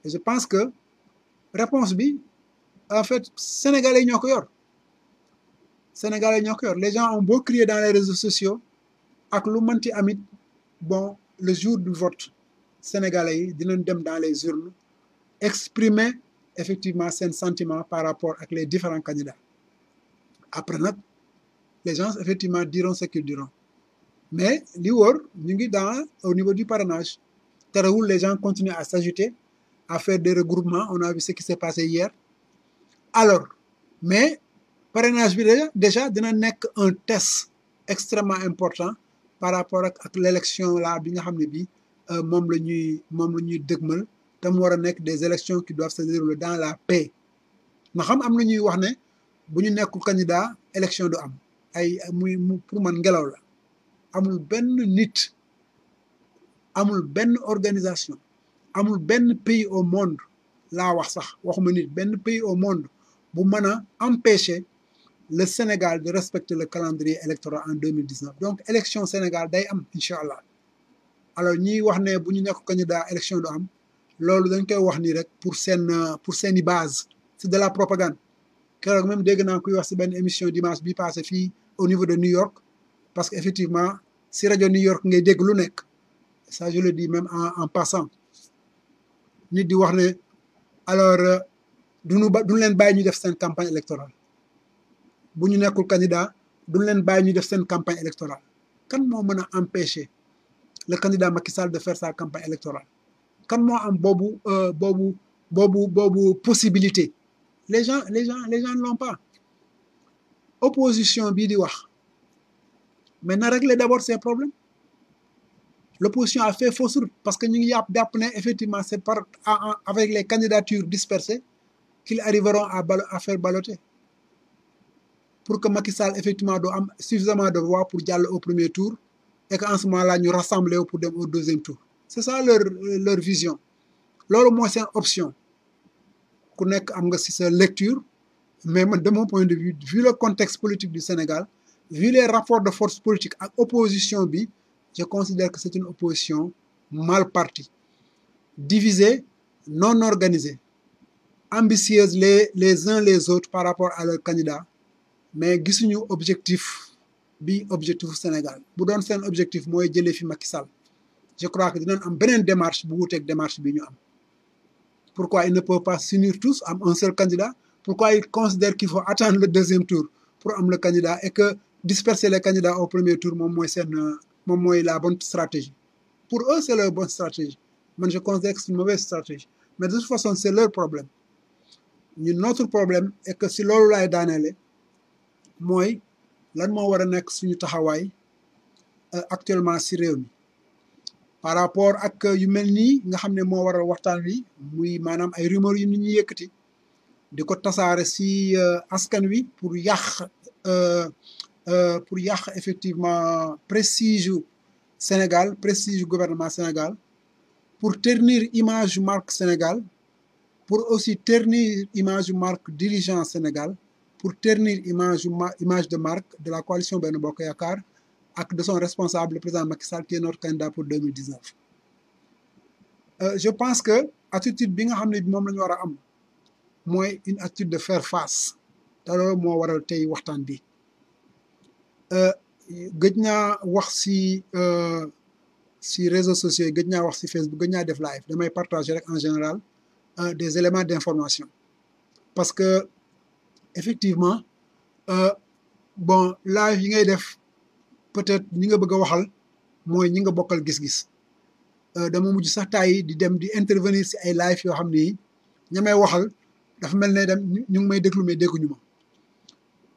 et je pense que réponse bi en fait sénégalais ñoo ko yor sénégalais ñoo ko yor les gens ont beau crier dans les réseaux sociaux ak lu mënti amit bon le jour du vote sénégalais yi dinañ dem dans les urnes exprimer effectivement seen sentiment par rapport ak les différents candidats après nag les gens effectivement diront ce qu'ils diront mais li wóor ñu ngi dans au niveau du parrainage terewul les gens continuent à s'agiter à faire des regroupements on a vu ce qui s'est passé hier alors mais parrainage bi déjà dina nekk un test extrêmement important par rapport ak l'élection là bi nga xam ne bi moom la ñuy dëgmal te mu war a nekk des élections qui doivent se dérouler dans la paix ma xam am na ñuy wax ne bu ñu nekkul candidat élection du am ay mu pour man ngelaw la amul benn nit amul benn organisation amul benn pays au monde laa wax sax waxuma nit benn pays au monde bu mën a empêcher le Sénégal de respecter le calendrier électoral en 2019 donc élection Sénégal day am incha allah alors ñiy wax ne bu ñu nekk candidat élection du am loolu dañ koy wax nii rek pour seeni base c'est de la propagande keroog même dégg naa kuy wax si benn émission dimanche bi passé fii au niveau de New York parce que effectivement si rajo New York ngay dégg lu nekk ça je le dis même en passant nit di wax ne alors duñu leen bàyyi ñu def seen campagne électorale bu ñu nekkul candidat duñu leen bàyyi ñu def seen campagne électorale kan moo mën a empêcher le candidat Macky Sall de faire sa campagne électorale kan moo am boobu possibilité les gens ne l'ont pas opposition bii di wax mais na régler d'abord ces problèmes l'opposition a fait fausse route parce que ñu ngi jàpp ne effectivement c'est avec les candidatures dispersées qu'ils arriveront à faire balloter pour que Macky Sall effectivement doo am suffisamment de voix pour jàll au premier tour et qu'en ce moment là ñu rassembler wu pour dem au deuxième tour c'est ça leur vision loolu mooy seen option ku nekk am nga ci sa lecture mais man de mon point de vue vu le contexte politique du Sénégal vu les rapports de force politique ak opposition bi je considère que c'est une opposition mal partie divisée non organisée ambitieuse les uns les autres par rapport à leurs candidats mais gisuñu objectif Sénégal bu doon seen objectif mooy jëlee fi Macky Sall je crois que dinañ am beneen démarche bu wuuteeg démarche bi ñu am pourquoi ils ne peuvent pas s'unir tous am un seul candidat pourquoi ils considèrent qu'il faut attendre le deuxième tour pour am le candidat et que disperser les candidats au premier tour moom mooy la bonne stratégie pour eux c'est leur bonne stratégie man je considère que c'est une mauvaise stratégie mais de toute façon c'est leur problème notre problème est que si loolu laay daaneele mooy lan moo war a nekk suñu taxawaay actuellement si réew mi par rapport ak yu mel nii nga xam ne moo waral waxtaan wi muy maanaam ay rumeurs yu nit ñi yëkkati di ko tasaare si askan wi pour yàq effectivement prestige yu Sénégal prestige yu gouvernement Sénégal pour ternir image yu marque Sénégal pour aussi ternir image yu marque dirigeant Sénégal pour ternir image de marque de la coalition Benno Bokk Yaakaar ak de son responsable le président Macky Sall qui est notre candidat pour 2019 je pense que attitude bi nga xam ne moom la ñu war a am mooy une attitude de faire face te loolu moo waral tey waxtaan bi gëj naa wax si réseaux sociaux yi gëj naa wax si Facebook gëj naa def live damay partager rek en général des éléments d'information parce que effectivement bon live yi ngay def peut-être ñi nga bëgg a waxal mooy ñi nga bokkal gis-gis dama mujj sax taay di dem di intervenir si ay live yoo xam ni ña may waxal dafa mel ne dem ñu ngi may déglu mais dégguñu ma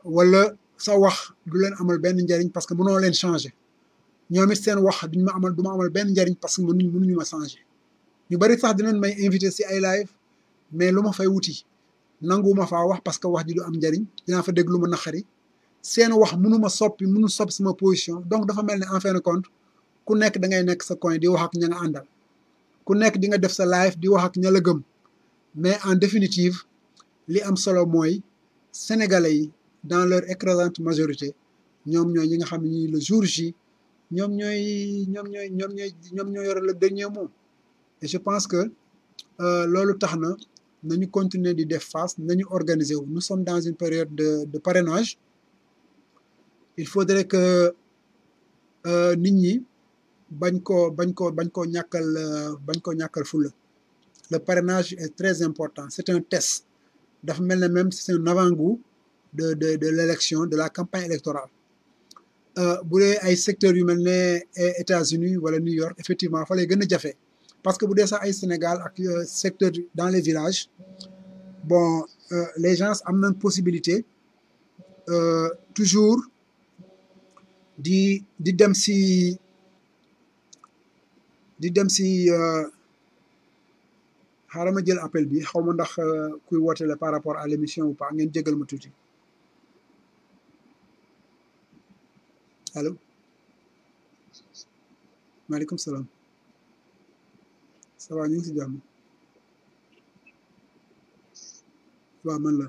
wala sa wax du leen amal benn njariñ parce que mënoo leen changer ñoom it seen wax du ma amal benn njariñ parce que mënuñu ma changer ñu bari sax dinañ may invité si ay live mais lu ma fay wuti nanguma faa wax parce que wax ji du am njariñ dinaa fa dégg lu ma naqari seen wax mënu soppi sama position donc dafa mel ne en fin de compte ku nekk da ngay nekk sa coin di wax ak ña nga àndal ku nekk di nga def sa live di wax ak ña la gëm mais en définitive li am solo mooy sénégalais yi dans leur écrasante majorité ñoom ñooy ñi nga xam ne ñi le jour J ñoom ñooy yore le dernier mot et je pense que loolu tax na nañu continuer di def face nañu organiser wu nous sommes dans une période de parrainage il faudrait que nit ñi bañ koo ñàkkal fulla le parrainage est très important c'est un test dafa mel ne même c'est un avant-goût de l'élection de la campagne électorale bu dee ay secteurs yu mel ne États-Unis wala New York effectivement fa lay gën a jafe parce que bu dee sax ay Sénégal ak secteur dans les villages bon les gens am nañ possibilité toujours di dem si xaaral ma jël appel bi xaw ma ndax kuy woote la par rapport à l'émission ou pas ngeen jégal ma tuuti allo maaleykum salaam ça va ñu ngi si jàmm waaw man la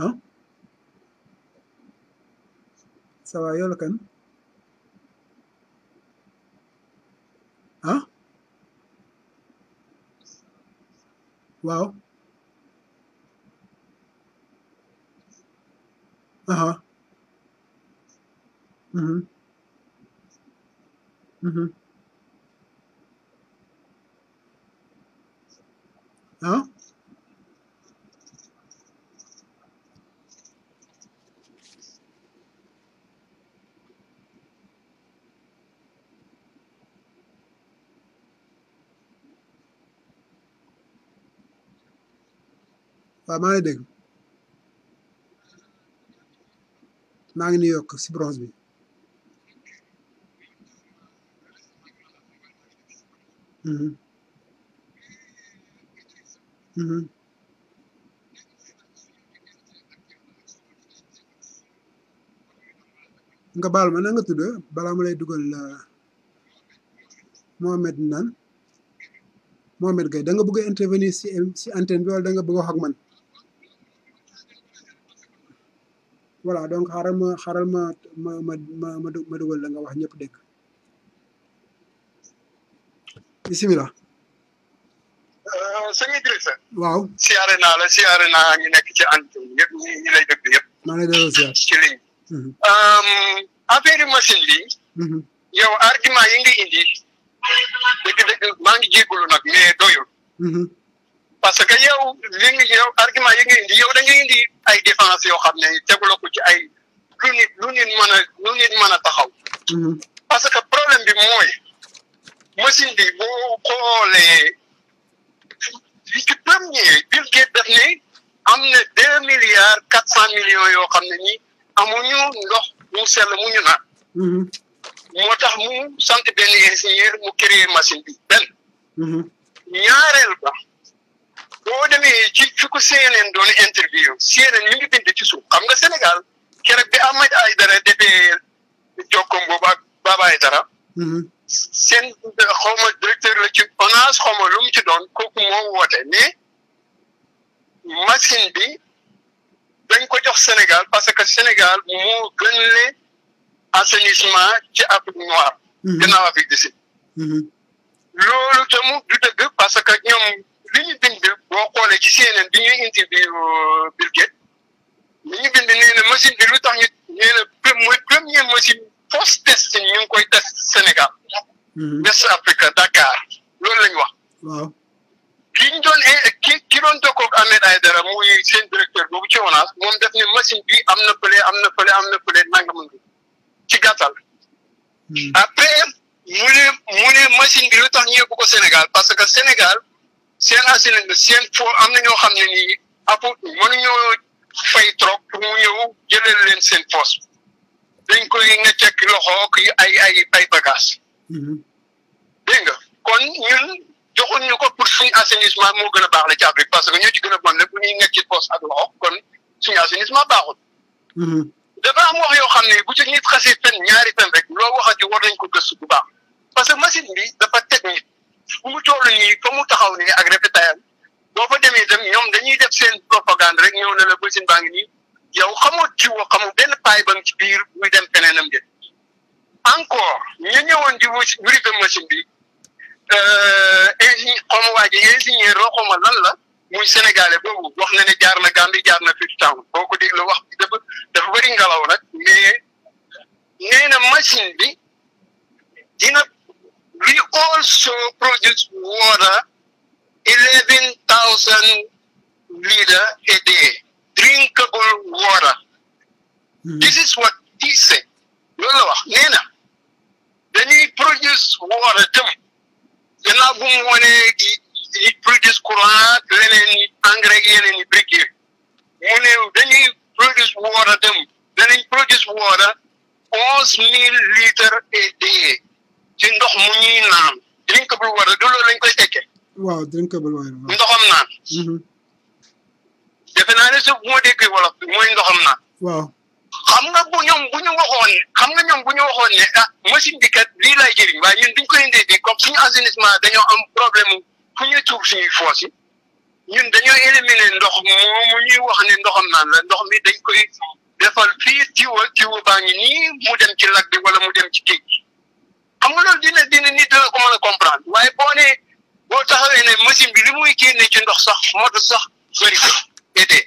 ah ça va yow la kan ah waaw aha mhm mhm ah waaw maa ngi dégg maa ngi New York si bronze bi mhm mhm nga baal ma na nga tudd balaa ma lay dugal Mohamed naan Mohamed Gaye da nga bëgg a intervenir si antenne bi wala da nga bëgg a wax ak man voilà donc xaaral ma dugal la nga wax ñëpp dégg bisimilah. sëñ Idrissa. waaw siyaare naa ñu nekk ci antenne yëpp ñi lay déglu yëpp. maa ngi lay delloo siyaar ci ligne. affaire machine bi. yow argument yi nga indi dëgg-dëgg maa ngi jégalu nag mais doyul. parce que yow argument yi nga indi yow da nga indi ay défense yoo xam ne teguloo ko ci ay lu nit mën a taxaw. parce que problème bi mooy machine bi boo xoolee ci premier Bill Gates daf ne am na 2,4 milliards yoo xam ne ñi amuñu ndox mu sell mu ñu naan. moo tax mu sant benn ingénieur mu créer machine bi benn. ñaareel ba boo demee ci fi ko CNN doon interview CNN ñu ngi bind ci suuf xam nga Sénégal keroog bi Ahmed Aïdara defee jokkoom boobu ak Baba Aïdara. seen xawma directeur la ci ONAS xawma lu mu ci doon kooku moo woote mais machine bi dañ ko jox Sénégal parce que Sénégal moo gën le assainissement ci Afrique noire. gannaaw Afrique du Sud. loolu tamu du dëgg parce que ñoom li ñu bind boo xoolee ci CNN bi ñuy interview Bill Gates li ñu bind nee na machine bi lu tax ñu nee na mooy première machine post test ñu ngi koy test Sénégal. West Africa Dakar loolu la ñu wax. waaw ki ñu doon ki doon jokkoo ak Ahmed Aïdara muy seen directeur boobu ci ONAS moom def ne machine bi am na fële nangam ci gàttal. après mu ne machine bi lu tax ñu yóbbu ko Sénégal parce que Sénégal seen asile seen fo am na ñoo xam ne nii apu mënuñoo fay trop pour mu ñëw jëlal leen seen poste dañ koy nga cekk loxo ay bagage dégg nga kon ñun joxuñ ñu ko pour suñu assainissement moo gën a baax la ci Afrique parce que ñoo ci gën a bon la bu ñuy nekk ci poste ak loxo kon suñu assainissement baaxul dafa am wax yoo xam ne bu ci nit xasee fen ñaari fen rek loo waxati war nañ ko gëstu bu baax parce que machine bi dafa technique fu mu toll nii fa mu taxaw nii ak rafetaayam boo fa demee itam ñoom dañuy def seen propagande rek ñëw ne la machine baa ngi nii yow xamoo ci woo xamoo benn paay ba ci biir muy dem feneenam de encore ñu ñëwoon di vérifier machine bi xawma waa ji ingénieur loo xawma lan la muy sénégalais boobu wax na ne jaar na Gambie jaar na fii town boo ko déglu wax bi dafa bëri ngelaw nag mais nee na machine bi dina we also produce water 11,000 liters a day drinkable water this is what he said loolu la wax nee na dañuy produce water tam gannaaw bu mu wanee di produce courant leneen ni engrais yeneen ni brique mu ne dañuy produce water tam danañ produce water 11,000 liters a day ci ndox mu ñuy naan drinkable water du loolu lañ koy tekkee waaw drinkable water ndoxam naan defe naa ne su moo déggee wolof bi mooy ndoxam naan waaw xam nga ñoom bu ñu waxoon ne ah machine bi kat lii lay jëriñ waaye ñun duñ ko indee di comme suñu assainissement dañoo am problème fu ñuy tuub suñuy foos yi ñun dañoo éliminer ndox moomu ñuy wax ne ndoxam naan la ndox mi dañ koy defal fii tiwa baa ngi nii mu dem ci lac bi wala mu dem ci géej gi xam nga loolu dina nit dina ko mën a comprendre waaye boo taxawee ne machine bi li muy génne ci ndox sax motu sax bëri ko aidé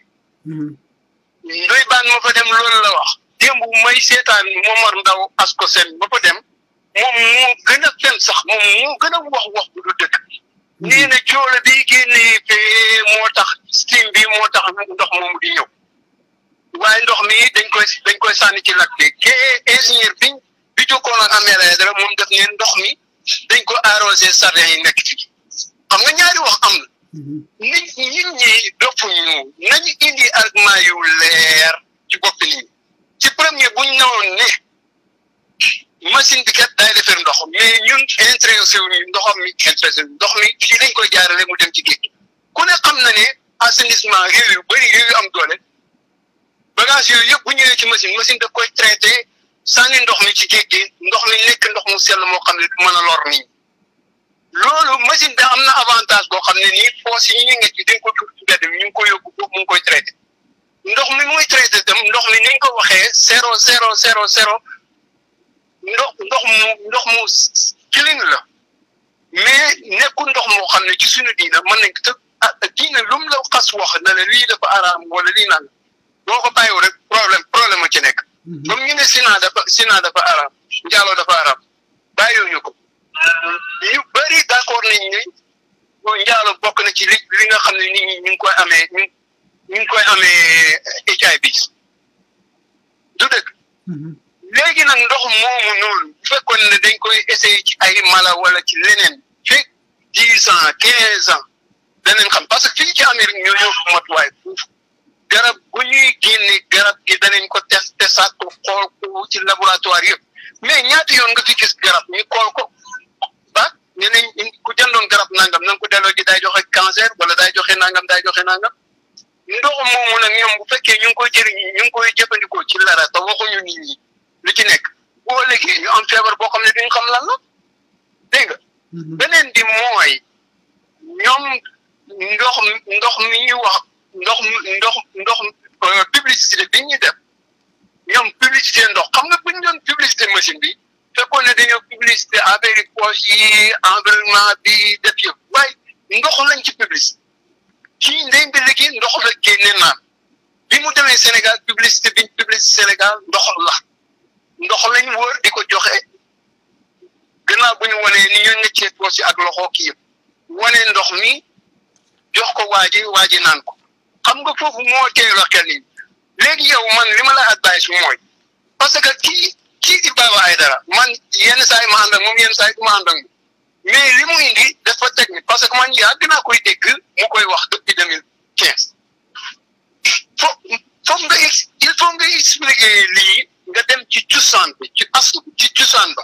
ndoy baan ma fa dem loolu la wax démb may seetaan Momar Ndaw asko sen ba fa dem moom moo gën a fen sax moom moo gën a wax bu du dëkk nee na coola bi génnee fee moo tax steam bi moo tax ndox moomu di ñëw waaye ndox mi dañ koy sànni ci lac bi ke ingénieur bi jokkoon ak amee dara moom def ne ndox mi dañ ko arrosé sardin yi nekk ci xam nga ñaari wax am na nit ñi dofuñu nañu indi argument yu leer ci bopp nit ñi ci premier buñ newoon ne machine bi kat day defar ndox mais ñun intéressé wuñu ndoxam mi intéressé ndox mi fii dañ koy jaarale mu dem ci géej ku ne xam na ne assainissement réew yu bëri réew yu am doole bagage yooyu yëpp bu ñëwee ci machine daf koy traité sànni ndox mi ci géej gi ndox mi nekk ndox mu sell moo xam ne du mën a lor nit ñi loolu machine bi am na avantage boo xam ne nii foos yi ñu ngi ci dañ ko tuur ci mbedd mi ñu ngi ko yóbbu foofu mu ngi koy traité ndox mi muy traité tam ndox mi ni ñu ko waxee 0,000 ndox mu clean la mais nekkul ndox moo xam ne ci suñu diina mën nañ ko te diina lu mu la xas wax na la lii dafa araam wala lii naan boo ko bàyyiwul rek problème ci nekk comme ñu ne sina dafa araam njaaloo dafa araam bàyyiwuñu ko ñu bëri d'accord nañ ne njaalo bokk na ci li nga xam ne nit ñi ñu ngi koy amee HIV du dëgg léegi nag ndox moomu noonu bu fekkoon ne dañ koy essayer ci ay mala wala ci leneen fekk 10 ans 15 ans danañ xam parce que fii ci Amérique ñoo ñëw matuwaay foofu garab bu ñuy génne garab gi danañ ko testaat ko xool ko ci laboratoire yëpp mais ñaata yoon nga fi gis garab ñu xool ko ba ne nañ ku jëndoon garab nangam na nga ko delloo ji day joxe cancer wala day joxe nangam ndox moomu nag ñoom bu fekkee ñu ngi koy ñu ngi koy jëfandikoo ci lara te waxuñu nit ñi lu ci nekk boo léegi ñu am feebar boo xam ne duñ xam lan la dégg nga beneen bi mooy ñoom ndox mi ñuy wax ndox publicité bi ñuy def ñoom publicité ndox xam nga bu ñu doon publicité machine bi fekkoon ne dañoo publicité affaire yi poche yi environnement bi def yëpp waaye ndox lañ ci publicité kii ndey mbi léegi ndox la génne naan bi mu demee Sénégal publicité biñ publicité Sénégal ndox lañ wër di ko joxe gannaaw bu ñu wanee ni ñoo nekkee poche yi ak loxo kii yëpp wane ndox mi jox ko waa ji naan ko xam nga foofu moo teelu xel ni léegi yow man li ma la advice mooy parce que kii di Baba Aidara man yenn saa yi ma ànd ak moom yenn saa yi du ma ànd ak moom mais li mu indi dafa technique parce que man yàgg naa koy dégg mu koy wax depuis 2015 foog nga il faut nga expliquer lii nga dem ci cosaan bi ci cosaan ba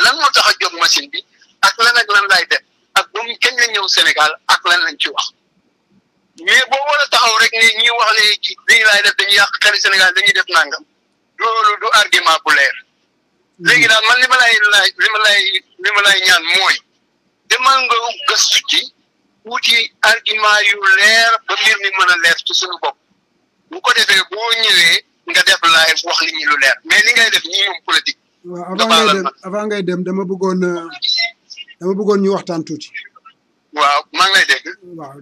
lan moo tax a jóg machine bi ak lan lay def ak ba mu kañ la ñëw Sénégal ak lan lañ ci wax mais boo war a taxaw rek ni ñi wax ne lii laay def dañuy yàq xel Sénégal dañuy def nangam loolu du argument bu leer léegi daal man li ma lay ñaan mooy demal nga gëstu ci wuti argument yu leer ba mbir mi mën a leer ci suñu bopp bu ko defee boo ñëwee nga def live wax nit ñi lu leer mais li ngay def ñii moom politique. waaw avant ngay dem dama bëggoon ñu waxtaan tuuti. waaw maa ngi lay dégg. waaw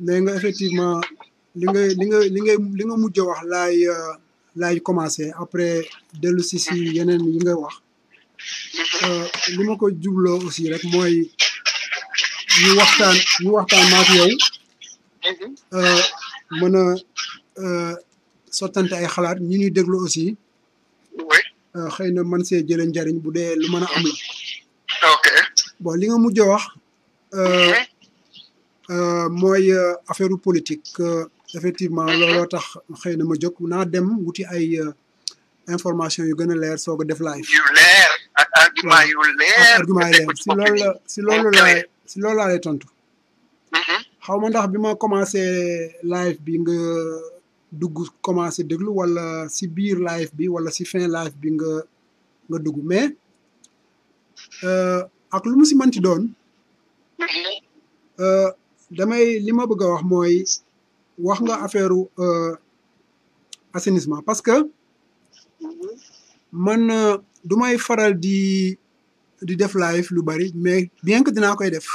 léegi nga effectivement li nga mujj a wax laay commencé après dellu si yeneen yi nga wax li ma ko jubloo aussi rek mooy ñu waxtaan maak yow mën a sottante ay xalaat ñi ñuy déglu aussi xëy na man see jëlee njariñ bu dee lu mën a am la. ok bon li nga mujj a wax mooy affaire politique effectivement looloo tax xëy na ma jóg naa dem wuti ay information yu gën a leer soog a def live. yu leer ak argument yu leer. si loolu laa lay tontu. xaw ma ndax bi ma commencé live bi nga dugg commencé déglu wala si biir live bi wala si fin live bi nga dugg mais ak lu mu si manti doon li ma bëgg a wax mooy wax nga affaire assainissement parce que man du may faral di def live lu bari mais bien que dinaa koy def.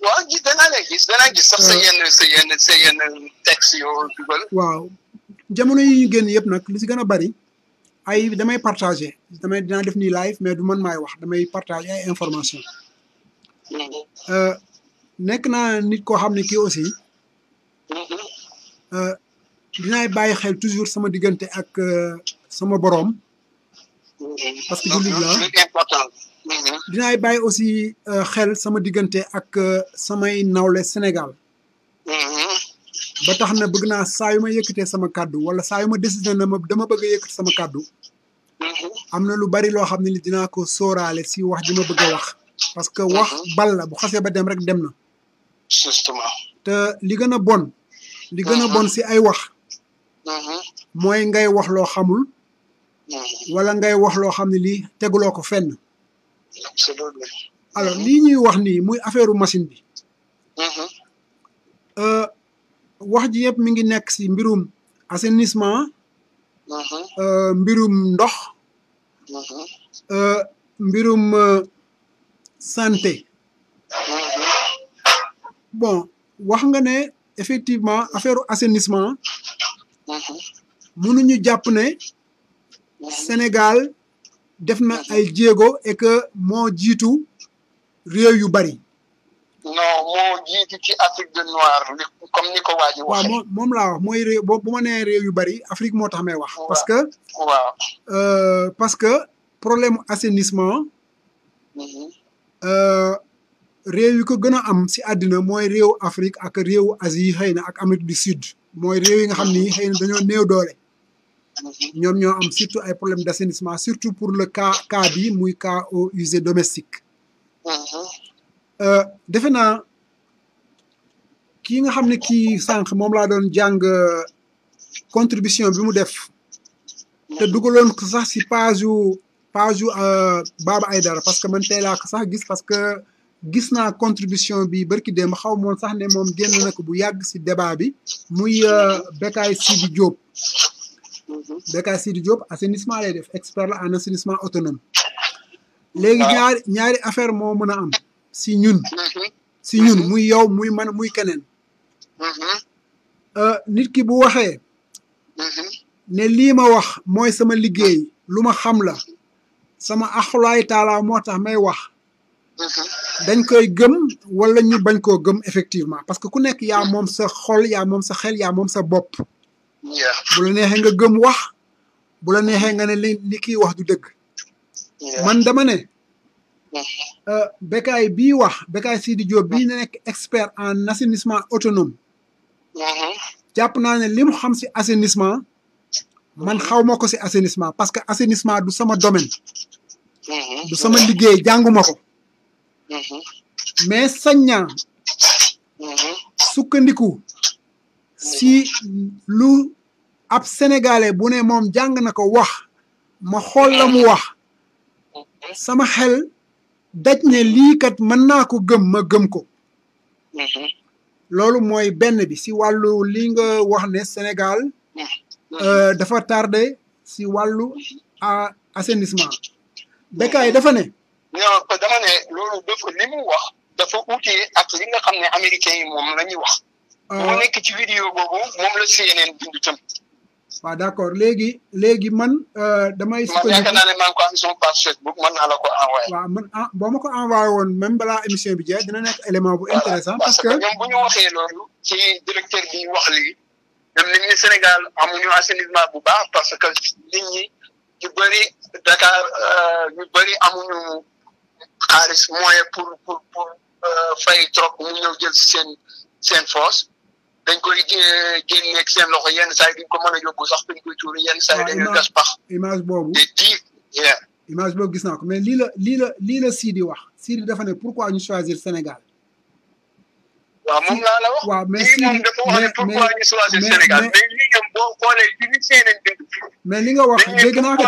waaw danaa gis sax sa yenn texte yoo dugal. waaw jamono yi ñu génn yëpp nag li si gën a bari ay damay partager dinaa def nii live mais du man maay wax damay partager ay information nekk naa nit koo xam ne kii aussi dinaay bàyyi xel toujours sama diggante ak sama boroom parce que jullit la dinaay bàyyi aussi xel sama diggante ak samay nawle Sénégal ba tax na bëgg naa saa yu ma yëkkatee sama kàddu wala saa yu ma décidé na dama bëgg a yëkkati sama kàddu am na lu bari loo xam ne li dinaa ko sóoraale si wax ji ma bëgg a wax parce que wax bal la bu xasee ba dem rek dem na justement te li gën a bon si ay wax mooy ngay wax loo xamul wala ngay wax loo xam ne lii teguloo ko fenn alors lii ñuy wax nii muy affaire machine bi wax ji yëpp mi ngi nekk si mbirum assainissement mbirum ndox mbirum santé bon wax nga ne effectivement affaire assainissement mënuñu jàpp ne Sénégal def na ay jéego et que moo jiitu réew yu bari. non moo jiitu ci Afrique de Noir comme ni ko waa ji waxee. waaw moom laa wax mooy réew bu ma nee réew yu bari Afrique moo tax may wax. parce que problème assainissement. réew yi ko gën a am si àddina mooy réew Afrique ak réewu Asie xëy na ak Amérique du Sud mooy réew yi nga xam ni xëy na dañoo néew doole. ñoom ñoo am surtout ay problème d'assainissement surtout pour le cas bi muy cas eaux usées domestiques. defe naa kii nga xam ne kii sànq moom laa doon jàng contribution bi mu def te dugaloon ko sax si page Baba Aïdara parce que man tey laa ko sax gis parce que gis naa contribution bi barki démb xaw moon sax ne moom génn na ko bu yàgg si débat bi muy Bécaye Sidi Diop. Bécaye Sidi Diop assainissement lay def expert la en assainissement autonome léegi ñaari affaire moo mën a am si ñun muy yow muy man muy keneen nit ki bu waxee ne lii ma wax mooy sama liggéey lu ma xam la sama axulaay taala moo tax may wax dañ koy gëm wala ñu bañ koo gëm effectivement parce que ku nekk yaa moom sa xol yaa moom sa xel yaa moom sa bopp bu la neexee nga gëm wax bu la neexee nga ne li kii wax du dëgg man dama ne Bécaye bii wax Bécaye Sidi Diop bii nekk expert en assainissement autonome jàpp naa ne li mu xam si assainissement man xaw ma ko si assainissement parce que assainissement du sama domaine du sama liggéey jànguma ko mais sañ naa sukkandiku si lu ab sénégalais bu ne moom jàng na ko wax ma xool la mu wax sama xel daj ne lii kat mën naa ko gëm ma gëm ko loolu mooy benn bi si wàllu li nga wax ne Sénégal dafa tardé si wàllu assainissement Bécaye dafa ne non dama ne loolu dafa li mu wax dafa uute ak li nga xam ne américains yi moom la ñuy wax moo nekk ci vidéo boobu moom la CNN bind tam waaw d'accord léegi man damay man yaakaar naa ne maa ngi ko am sama page Facebook mën naa la ko envoyé waaw man boo ma ko envoyé woon même balaa émission bi jeex dina nekk élément bu intéressant parce que ñoom bu ñu waxee loolu ci directeur bi wax lii ñoom nit ñi Sénégal amuñu assainissement bu baax parce que nit ñi ñu bëri Dakar ñu bëri amuñu xaalis moyen pour fay trop mu ñëw jël si seen force dañ koy génneeg seen loxo yenn saa yi duñ ko mën a yóbbu sax dañ koy tuuri yenn saa yi dañuy gas pax image boobu image boobu gis naa ko mais lii la Sidi wax Sidi dafa ne pourquoi ñu choisir Sénégal waaw moom laa la wax waaw mais moom dafa wax ne pourquoi ñu choisir Sénégal mais lii ñoom boo xoolee ci li seeneen bind mais li nga wax dégg naa ko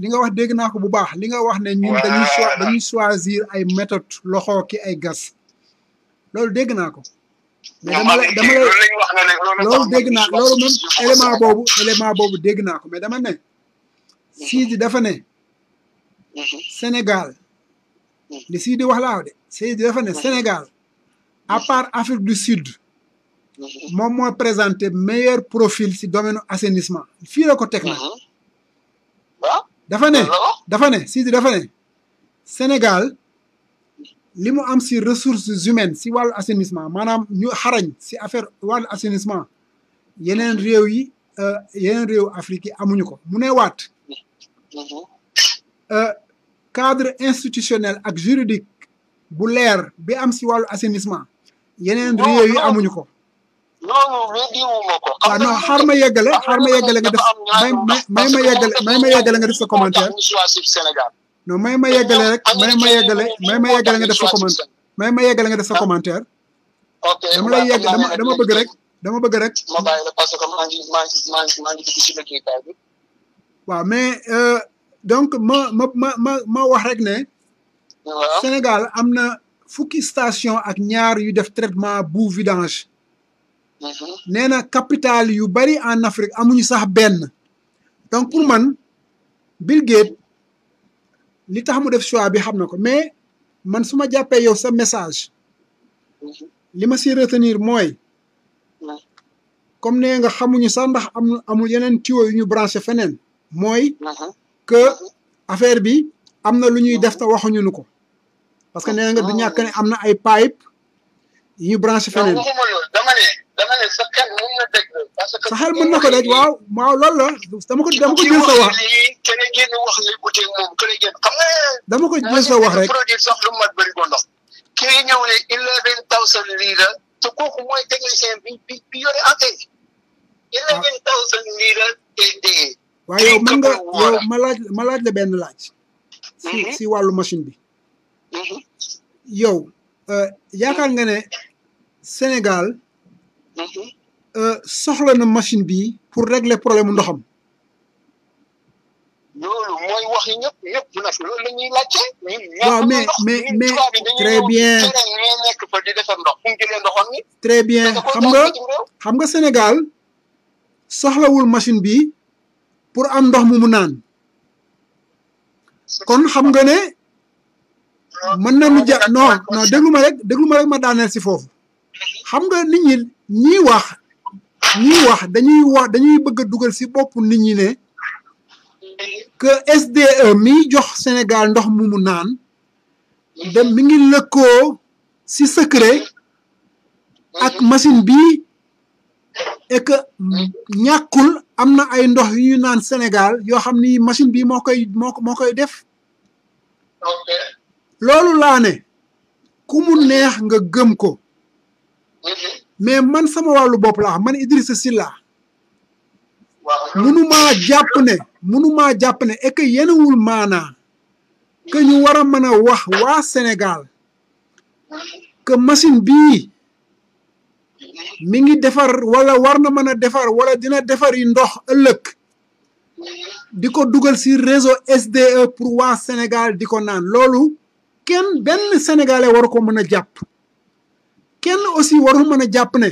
li nga wax dégg naa ko bu baax li nga wax ne ñun dañuy choisir ay méthode loxo ki ay gas loolu dégg naa ko mais loolu dégg naa loolu même élément boobu dégg naa ko mais dama ne Sidi dafa ne Sénégal li Sidi wax laa de Sidi dafa ne Sénégal à part Afrique du Sud moom moo présenté meilleur profil si domaine assainissement fii la ko teg nag dafa ne Sidi dafa ne Sénégal li mu am si ressources humaines si wàllu assainissement maanaam ñu xarañ si affaire wàllu assainissement yeneen réew Afrique yi amuñu ko mu ne waat cadre institutionnel ak juridique bu leer bi am si wàllu assainissement yeneen réew yi amuñu ko waaw non xaar ma yeggale nga def may ma yeggale nga def sa commentaire non may ma yeggale rek may ma yeggale nga def sa commentaire may ma yeggale nga def sa commentaire dama lay yegg dama bëgg rek ma bàyyi la parce que maa ngi dugg si liggéeykaay bi waaw mais donc ma wax rek ne Sénégal am na fukki station ak ñaar yu def traitement boue vidange nee na capital yu bari en Afrique amuñu sax benn donc pour man Bill Gates li tax mu def choix bi xam na ko mais man su ma jàppee yow sa message li ma si retenir mooy comme nee nga xamuñu sax ndax amul yeneen tuyau yu ñu branché feneen mooy que affaire bi am na lu ñuy def te waxuñu nu ko parce que nee nga du ñàkk ne am na ay pipe yu ñu branché feneen dama ne sa xel mën na dégg parce que sa xel mën na ko dégg waaw loolu la dama ko jël sa wax keneen génn wax li uteeg moom keneen génn xam nga dama ko jël sa wax rek produire sax lu mat bëri ko ndox kii ñëw ne 11,000 litres te kooku mooy technicien bi yore enquête 11,000 litres te waaye yow mën nga yow ma laaj la benn laaj si wàllu machine bi yow yaakaar nga ne Sénégal soxla na machine bi pour régler problème ndoxam loolu mooy wax yi ñëpp nag loolu la ñuy laajte waaw mais très bien nekk fa di defar ndox fu mu jëlee ndoxam ni très bien xam nga Sénégal soxlawul machine bi pour am ndox mu naan kon xam nga ne mën nañu non déglu ma rek ma daaneel si foofu xam nga nit ñi ñiy wax dañuy bëgg a dugal si bopp nit ñi ne que SDE miy jox Sénégal ndox mu naan dem mi ngi lëkkoo si secret ak machine bi et que ñàkkul am na ay ndox yu ñu naan Sénégal yoo xam ni machine bi moo koy def loolu laa ne ku mu neex nga gëm ko mais man sama wàllu bopp laa man Idrissa Sylla waaw mënumaa jàpp ne et que yenewul maanaa que ñu war a mën a wax waa Sénégal que machine bii mi ngi defar wala war na mën a defar wala dina defar yi ndox ëllëg di ko dugal ci réseau SDE pour waa Sénégal di ko naan loolu kenn benn sénégalais waru ko mën a jàpp kenn aussi waru mën a jàpp ne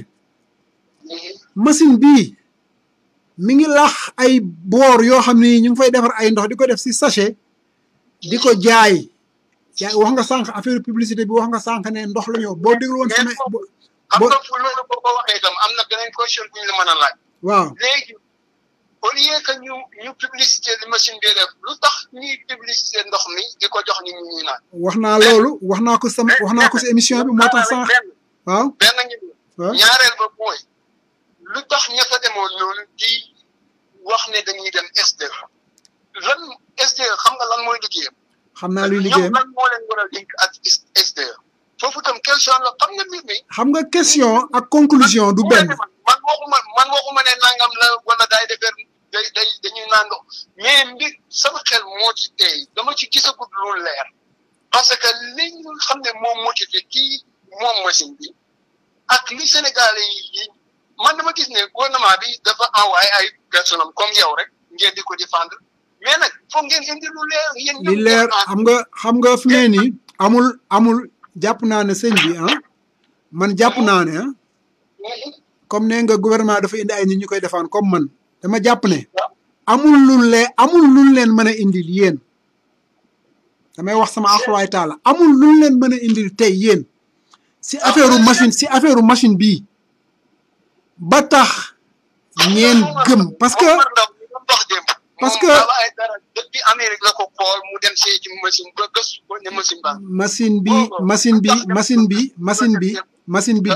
machine bii mi ngi lax ay boor yoo xam ne ñu ngi fay defar ay ndox di ko def ci sachet di ko jaay wax nga sànq affaire publicité bi wax nga sànq ne ndox la ñëw boo déglu woon sama xam nga fu loolu boo ko waxee itam am na beneen question bu ñu la mën a laaj waaw léegi au lieu que ñu publicité li machine bi def lu tax ñuy publicité ndox mi di ko jox nit ñi naan wax naa loolu wax naa ko ci émission bi moo tax sànq waaw benn ngi ñaareel ba mooy lu tax ña fa demoon noonu di wax ne dañuy dem SDE lan SDE xam nga lan mooy liggéeyam xam naa luy liggéeyam lan moo leen war a link ak SDE foofu tam question la xam nga mbir mi xam nga question ak conclusion du benn man waxuma ne nangam la wala daay defar dañuy naan ndox mais mbir sama xel moo ci tey dama ci gisagut lu leer parce que li ñu xam ne moom motivé kii moom machine bi ak li Sénégalais yi man dama gis ne gouvernement bi dafa envoyé ay personnes comme yow rek ngeen di ko défendre mais nag foog ngeen indi lu leer yéen li leer xam nga fi mu ne nii amul jàpp naa ne sëñ bi man jàpp naa ne comme ne nga gouvernement dafa indi ay nit ñu koy défendre comme man dama jàpp ne amul lu leen mën a indil yéen damay wax sama axlaay taala amul lu leen mën a indil tey yéen si affaire machine bii ba tax ngeen gëm parce que depuis Amérique la ko xool mu dem see ci machine ba gëstu ko ne machine ba machine bi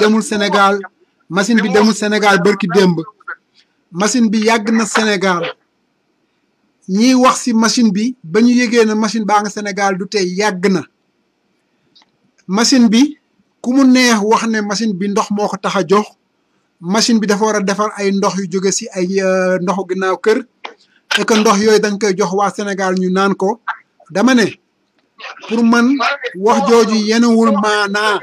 demul Sénégal barki démb machine bi yàgg na Sénégal ñiy wax ci machine bi ba ñu yëgee na machine baa nga Sénégal du tey yàgg na machine bi ku mu neex wax ne machine bi ndox moo ko tax a jox machine bi dafa war a defar ay ndox yu jóge ci ay ndoxu ginnaaw kër et que ndox yooyu dañ koy jox waa Sénégal ñu naan ko dama ne pour man wax jooju yenewul maanaa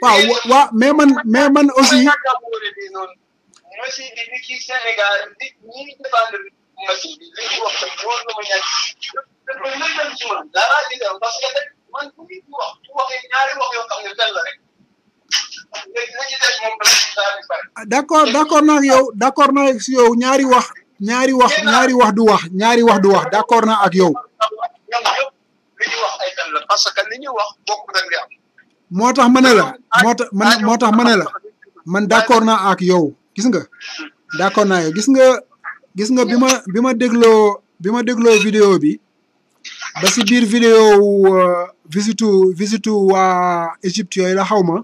waaw mais man aussi d'accord naa ak yow ñaari wax du wax d'accord naa ak yow parce que li ñu wax bokk na li am moo tax ma ne la man d'accord naa ak yow gis nga d'accord naa yow gis nga bi ma dégloo vidéo bi ba si biir vidéo visitu waa Égypte yooyu la xaw ma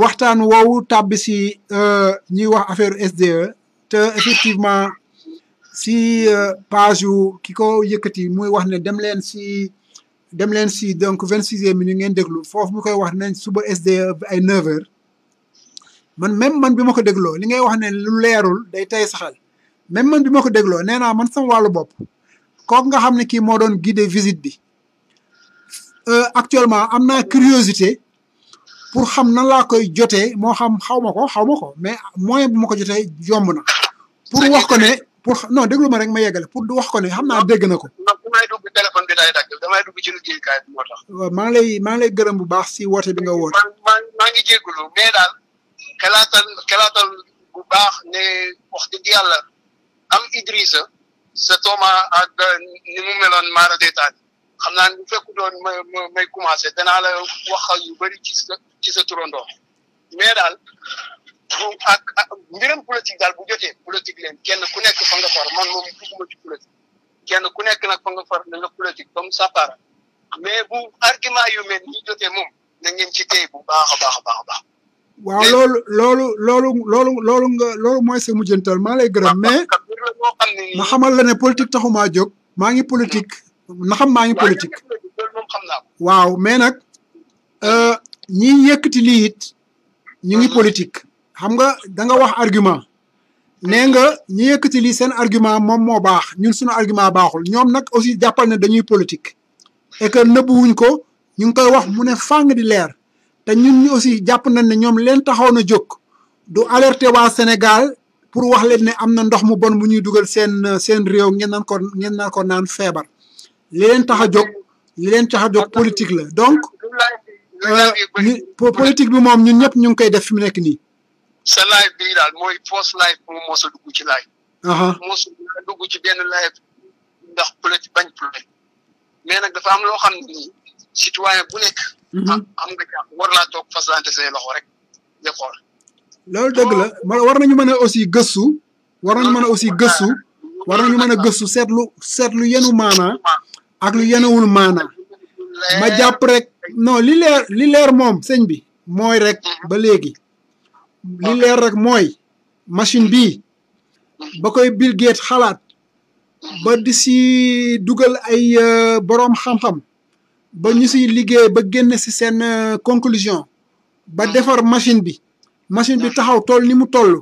waxtaan woowu tàbbi si ñuy wax affaire SDE te effectivement si page yu ki ko yëkkati muy wax ne dem leen si donc 26e minute ngeen déglu foofu mu koy wax nañ suba SDE ay 9h man bi ma ko dégloo li ngay wax ne lu leerul day tey saxal même man bi ma ko dégloo nee naa man sama wàllu bopp kooku nga xam ne kii moo doon guider visite bi actuellement am naa curiosité pour xam nan laa koy jotee moo xam xaw ma ko mais moyen bu ma ko jotee yomb na pour wax ko ne non déglu ma rek ma yeggale pour wax ko ne xam naa dégg na ko. damay dugg téléphone bi day dagg damay dugg ci liggéeykaay bi moo tax. waaw maa ngi lay gërëm bu baax si woote bi nga woote. maa ngi jégalu mais daal xalaatal bu baax ne wax dëgg yàlla am Idrissa sa tooma ak ni mu meloon Mara Détail xam naa bu fekku doon may commencé danaa la wax yu bëri ci sa turandoo mais daal bu ak mbiram politique daal bu jotee politique leen kenn ku nekk fa nga far man moom bugguma ci politique kenn ku nekk nag fa nga far na nga politique comme Sapara mais bu argument yu mel ni jotee moom na ngeen ci téye bu baax a baax a baax a baax. waaw loolu mooy sa mujjantal maa lay gërëm mais ma xamal la ne politique taxumaa jóg maa ngi politique na xam maa ngi politique waaw mais nag ñi yëkkati lii it ñu ngi politique xam nga da nga wax argument nee nga ñi yëkkati lii seen argument moom moo baax ñun suñu argument baaxul ñoom nag aussi jàppal ne dañuy politique et que nëbbuwuñ ko ñu ngi koy wax mu ne fàng di leer te ñun ñu aussi jàpp nañ ne ñoom leen taxaw na jóg du alerter waa Sénégal pour wax leen ne am na ndox mu bon bu ñuy dugal seen réew ngeen naan ko naan feebar li leen tax a jóg politique la donc politique bi moom ñun ñëpp ñu ngi koy def fi mu nekk nii. sa live bii daal mooy fausse live moom moo sa dugg ci live. moo sa dugg ci benn live ndax politique bañ politique mais nag dafa am loo xam ne nii citoyen bu nekk. am nga jàpp war laa toog faslante say loxo rek nga xool. loolu dëgg la war nañu mën a aussi gëstu. war nañu mën a aussi gëstu. war nañu mën a gëstu seetlu yenu maanaa ak lu yenuwul maanaa ma jàpp rek non li leer moom sëñ bi mooy rek ba léegi li leer rek mooy machine bii ba koy Bill Gates xalaat ba di si dugal ay boroom xam-xam ba ñu siy liggéey ba génn si seen conclusion ba defar machine bi taxaw toll ni mu toll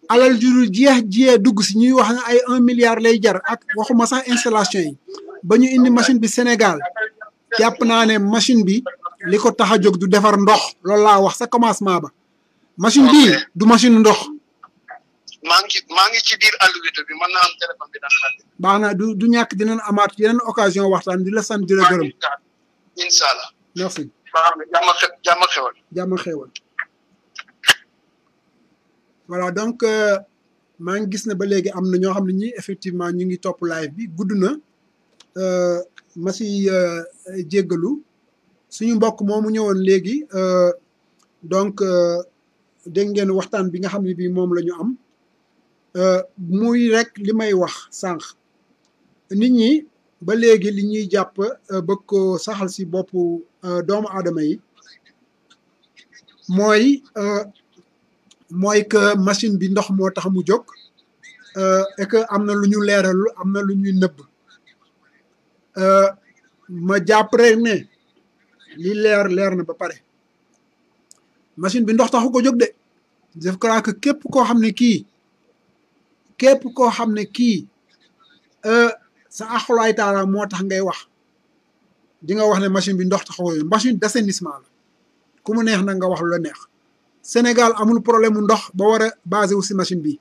alal ju dul jeex dugg si ñuy wax ne ay 1 milliard lay jar ak waxuma sax installation yi ba ñu indi machine bi Sénégal jàpp naa ne machine bi li ko tax a jóg du defar ndox loolu laa wax sa commencement ba machine bii du machine ndox. maa ngi ci biir àll bi mën naa am téléphone bi dana la. baax na du ñàkk dinañ amaat yeneen occasion waxtaan di la sant di la gërëm. incha allah. merci. jàmm xewal. voilà donc maa ngi gis ne ba léegi am na ñoo xam ne ñi effectivement ñu ngi topp live bi gudd na ma si jéggalu suñu mbokk moomu ñëwoon léegi donc dégg ngeen waxtaan bi nga xam ne bii moom la ñu am muy rek li may wax sànq nit ñi ba léegi li ñuy jàpp bëgg ko saxal si boppu doomu aadama yi mooy que machine bi ndox moo tax mu jóg et que am na lu ñu leeralu am na lu ñuy nëbb ma jàpp rek ne li leer na ba pare machine bi ndox taxu ko jóg de je crois que képp koo xam ne kii sa axulaay taala moo tax ngay wax di nga wax ne machine bi ndox taxu ko jóg machine d'assainissement la ku mu neex na nga wax lu la neex Sénégal amul problème mu ndox ba war a basé wu si machine bi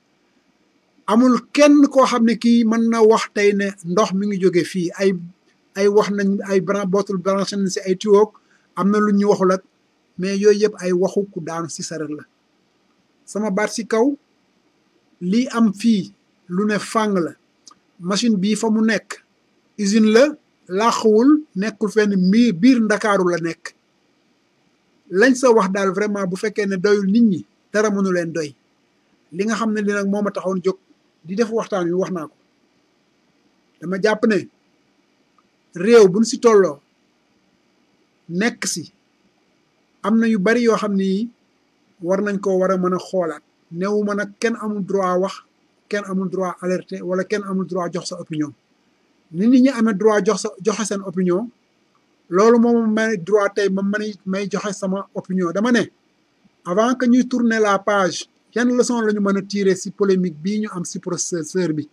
amul kenn koo xam ne kii mën na wax tey ne ndox mi ngi jóge fii ay wax nañ ay bootul branché nañ si ay tuyaux am na lu ñu waxul ak mais yooyu yëpp ay waxu ku daanu si saret la sama baat si kaw lii am fii lu ne fàng la machine bii fa mu nekk usine la làquwul nekkul fenn biir Ndakaaru la nekk lañ sa wax daal vraiment bu fekkee ne doyul nit ñi dara mënu leen doy li nga xam ne li nag moo ma taxoon jóg di def waxtaan wi wax naa ko dama jàpp ne réew buñ si tolloo nekk si am na yu bari yoo xam ni war nañ ko war a mën a xoolaat newuma nag kenn amul droit wax kenn amul droit alerter wala kenn amul droit jox sa opinion ni nit ñi amee droit joxe seen opinion loolu moom may droit tey ma may joxe sama opinion dama ne avant que ñuy tourner la page yan leçon la ñu mën a tirer si polémique bii ñu am si processeur bi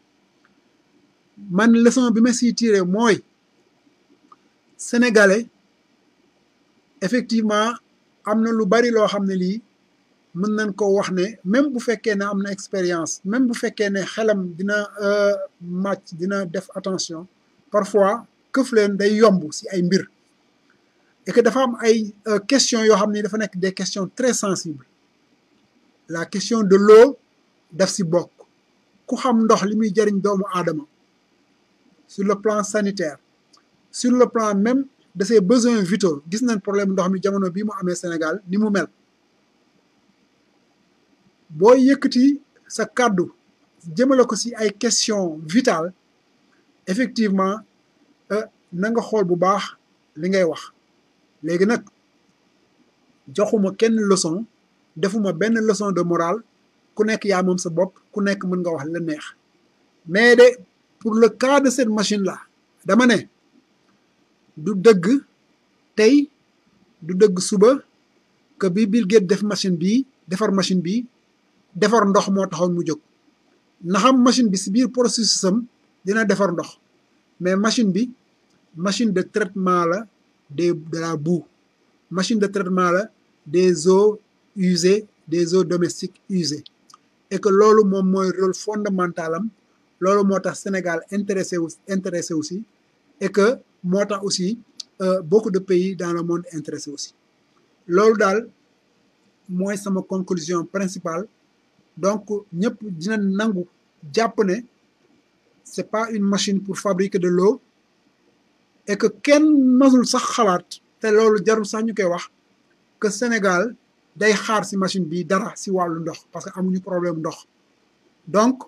man leçon bi ma siy tirer mooy sénégalais effectivement am na lu bari loo xam ne lii mën nañ ko wax ne même bu fekkee ne am na expérience même bu fekkee ne xelam dina màcc dina def attention parfois këf leen day yomb si ay mbir et que dafa am ay questions yoo xam ne dafa nekk des questions très sensibles la question de l'eau daf si bokk ku xam ndox li muy jariñ doomu aadama sur le plan sanitaire sur le plan même de ses besoins vitaux gis nañ problème ndox mi jamono bii mu amee Sénégal ni mu mel boo yëkkati sa kàddu jëmale ko si ay questions vitales effectivement na nga xool bu baax li ngay wax léegi nag joxuma kenn leçon defuma benn leçon de morale ku nekk yaa moom sa bopp ku nekk mën nga wax la neex mais de pour le cas de cette machine là dama ne du dëgg tey du dëgg suba que bi Bill Gates def machine bi defar machine bi defar ndox moo taxoon mu jóg na xam machine bi si biir processus am dina defar ndox mais machine bi machine de traitement la de la boue machine de traitement la des eaux usées des eaux domestiques usées et que loolu moom mooy rôle fondamental am loolu moo tax Sénégal intéressé aussi et que moo tax aussi beaucoup de pays dans le monde intéressé aussi loolu daal mooy sama conclusion principale donc ñëpp dina nangu jàpp ne c'est pas une machine pour fabriquer de l'eau et que kenn masul sax xalaat te loolu jarul sax ñu koy wax que Sénégal day xaar ci machine bi dara ci wàllu ndox parce que amuñu problème ndox donc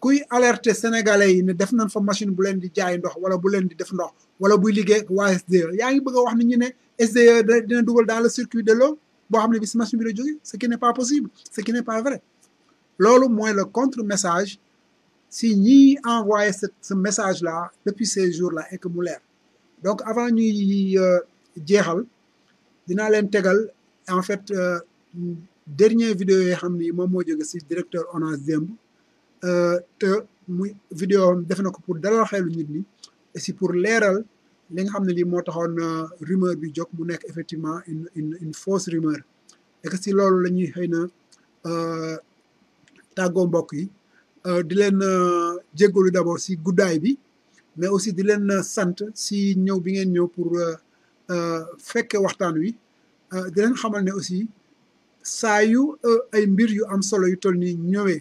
kuy alerter sénégalais yi ne def nañ fa machine bu leen di jaay ndox wala bu leen di def ndox wala buy liggéey ak waa SDE yaa ngi bëgg a wax nit ñi ne SDE dina dugal dans le circuit de l'eau boo xam ne bi ci machine bi la jógee ce qui n'est pas possible ce qui n'est pas vrai loolu mooy le contre-message si ñi envoyé ce message là depuis ces jours là et que mu leer donc avant ñuy jeexal dinaa leen tegal en fait dernier vidéo yoo xam ni moom moo jóge ci directeur ONAS démb te muy vidéo am def na ko pour dalal xelu nit ñi et si pour leeral li nga xam ne lii moo taxoon rumeur bi jóg mu nekk effectivement une fausse rumeur et que si loolu la ñuy xëy na tàggoo mbokk yi di leen jéggalu d'abord si guddaay bi mais aussi di leen sant si ñëw bi ngeen ñëw pour fekke waxtaan wi di leen xamal ne aussi saa yu ay mbir yu am solo yu toll nii ñëwee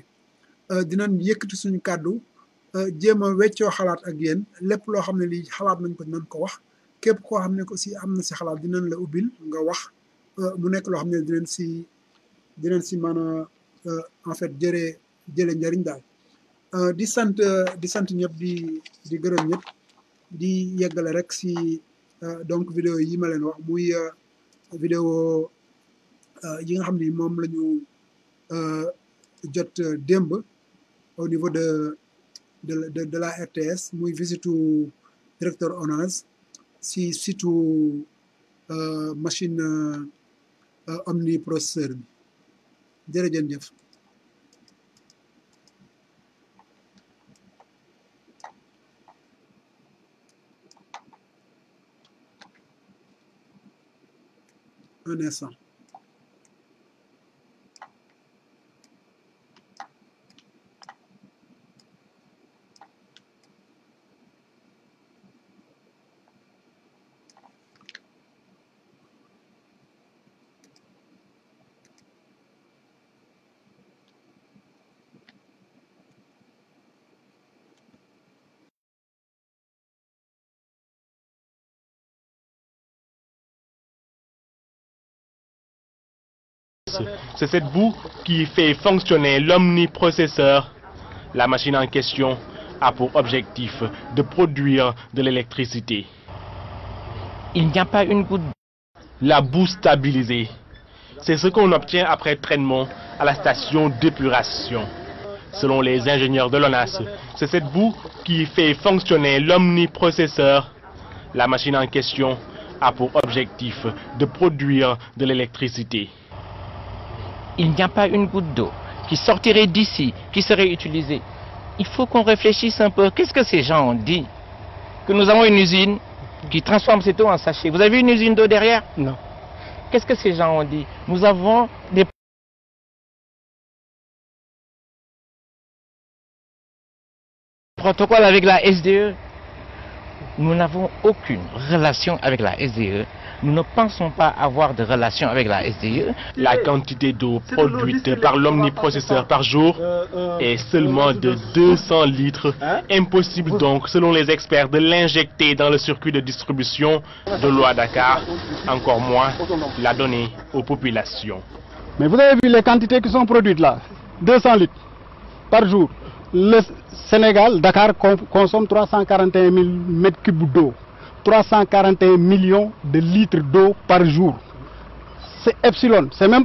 dinañ yëkkati suñu kàddu jéem a weccoo xalaat ak yéen lépp loo xam ne lii xalaat nañ ko dinañ ko wax képp koo xam ne ko si am na si xalaat dinañ la ubbil nga wax mu nekk loo xam ne dinañ si mën a en fait jële njëriñ daal di sant ñëpp di gërëm ñëpp di yeggale rek si donc vidéo yi ma leen wax muy vidéo yi nga xam ni moom la ñu jot démb au niveau de la RTS muy visitu directeur ONAS si surtout machine omniprocesseur bi jërëjëf. Un instant. C'est cette boue qui fait fonctionner l'omniprocesseur. La machine en question a pour objectif de produire de l'électricité. Il n'y a pas une goutte. La boue stabilisée, c'est ce qu'on obtient après traitement à la station d'épuration. Selon les ingénieurs de l'ONAS, c'est cette boue qui fait fonctionner l'omniprocesseur. La machine en question a pour objectif de produire de l'électricité. Il n'y a pas une goutte d'eau qui sortirait d'ici, qui serait utilisée. Il faut qu'on réfléchisse un peu. Qu'est-ce que ces gens ont dit? Que nous avons une usine qui transforme cette eau en sachet. Vous avez vu une usine d'eau derrière? Non. Qu'est-ce que ces gens ont dit? Nous avons des protocoles avec la SDE. Nous n'avons aucune relation avec la SDE. Nous ne pensons pas avoir de relation avec la SDE. La quantité d'eau produite par l'omniprocesseur par jour est seulement de 200 litres. Impossible donc, selon les experts, de l'injecter dans le circuit de distribution de l'eau à Dakar, encore moins la donner aux populations. Mais vous avez vu les quantités qui sont produites là, 200 litres par jour. Le Sénégal, Dakar, consomme 341 000 mètres cubes d'eau. 341 millions de litres d'eau par jour. C'est epsilon. C'est même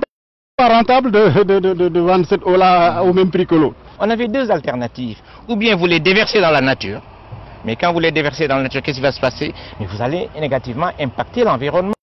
pas rentable de vendre cette eau-là au même prix que l'eau. On avait deux alternatives. Ou bien vous les déversez dans la nature. Mais quand vous les déversez dans la nature, qu'est-ce qui va se passer? Mais vous allez négativement impacter l'environnement.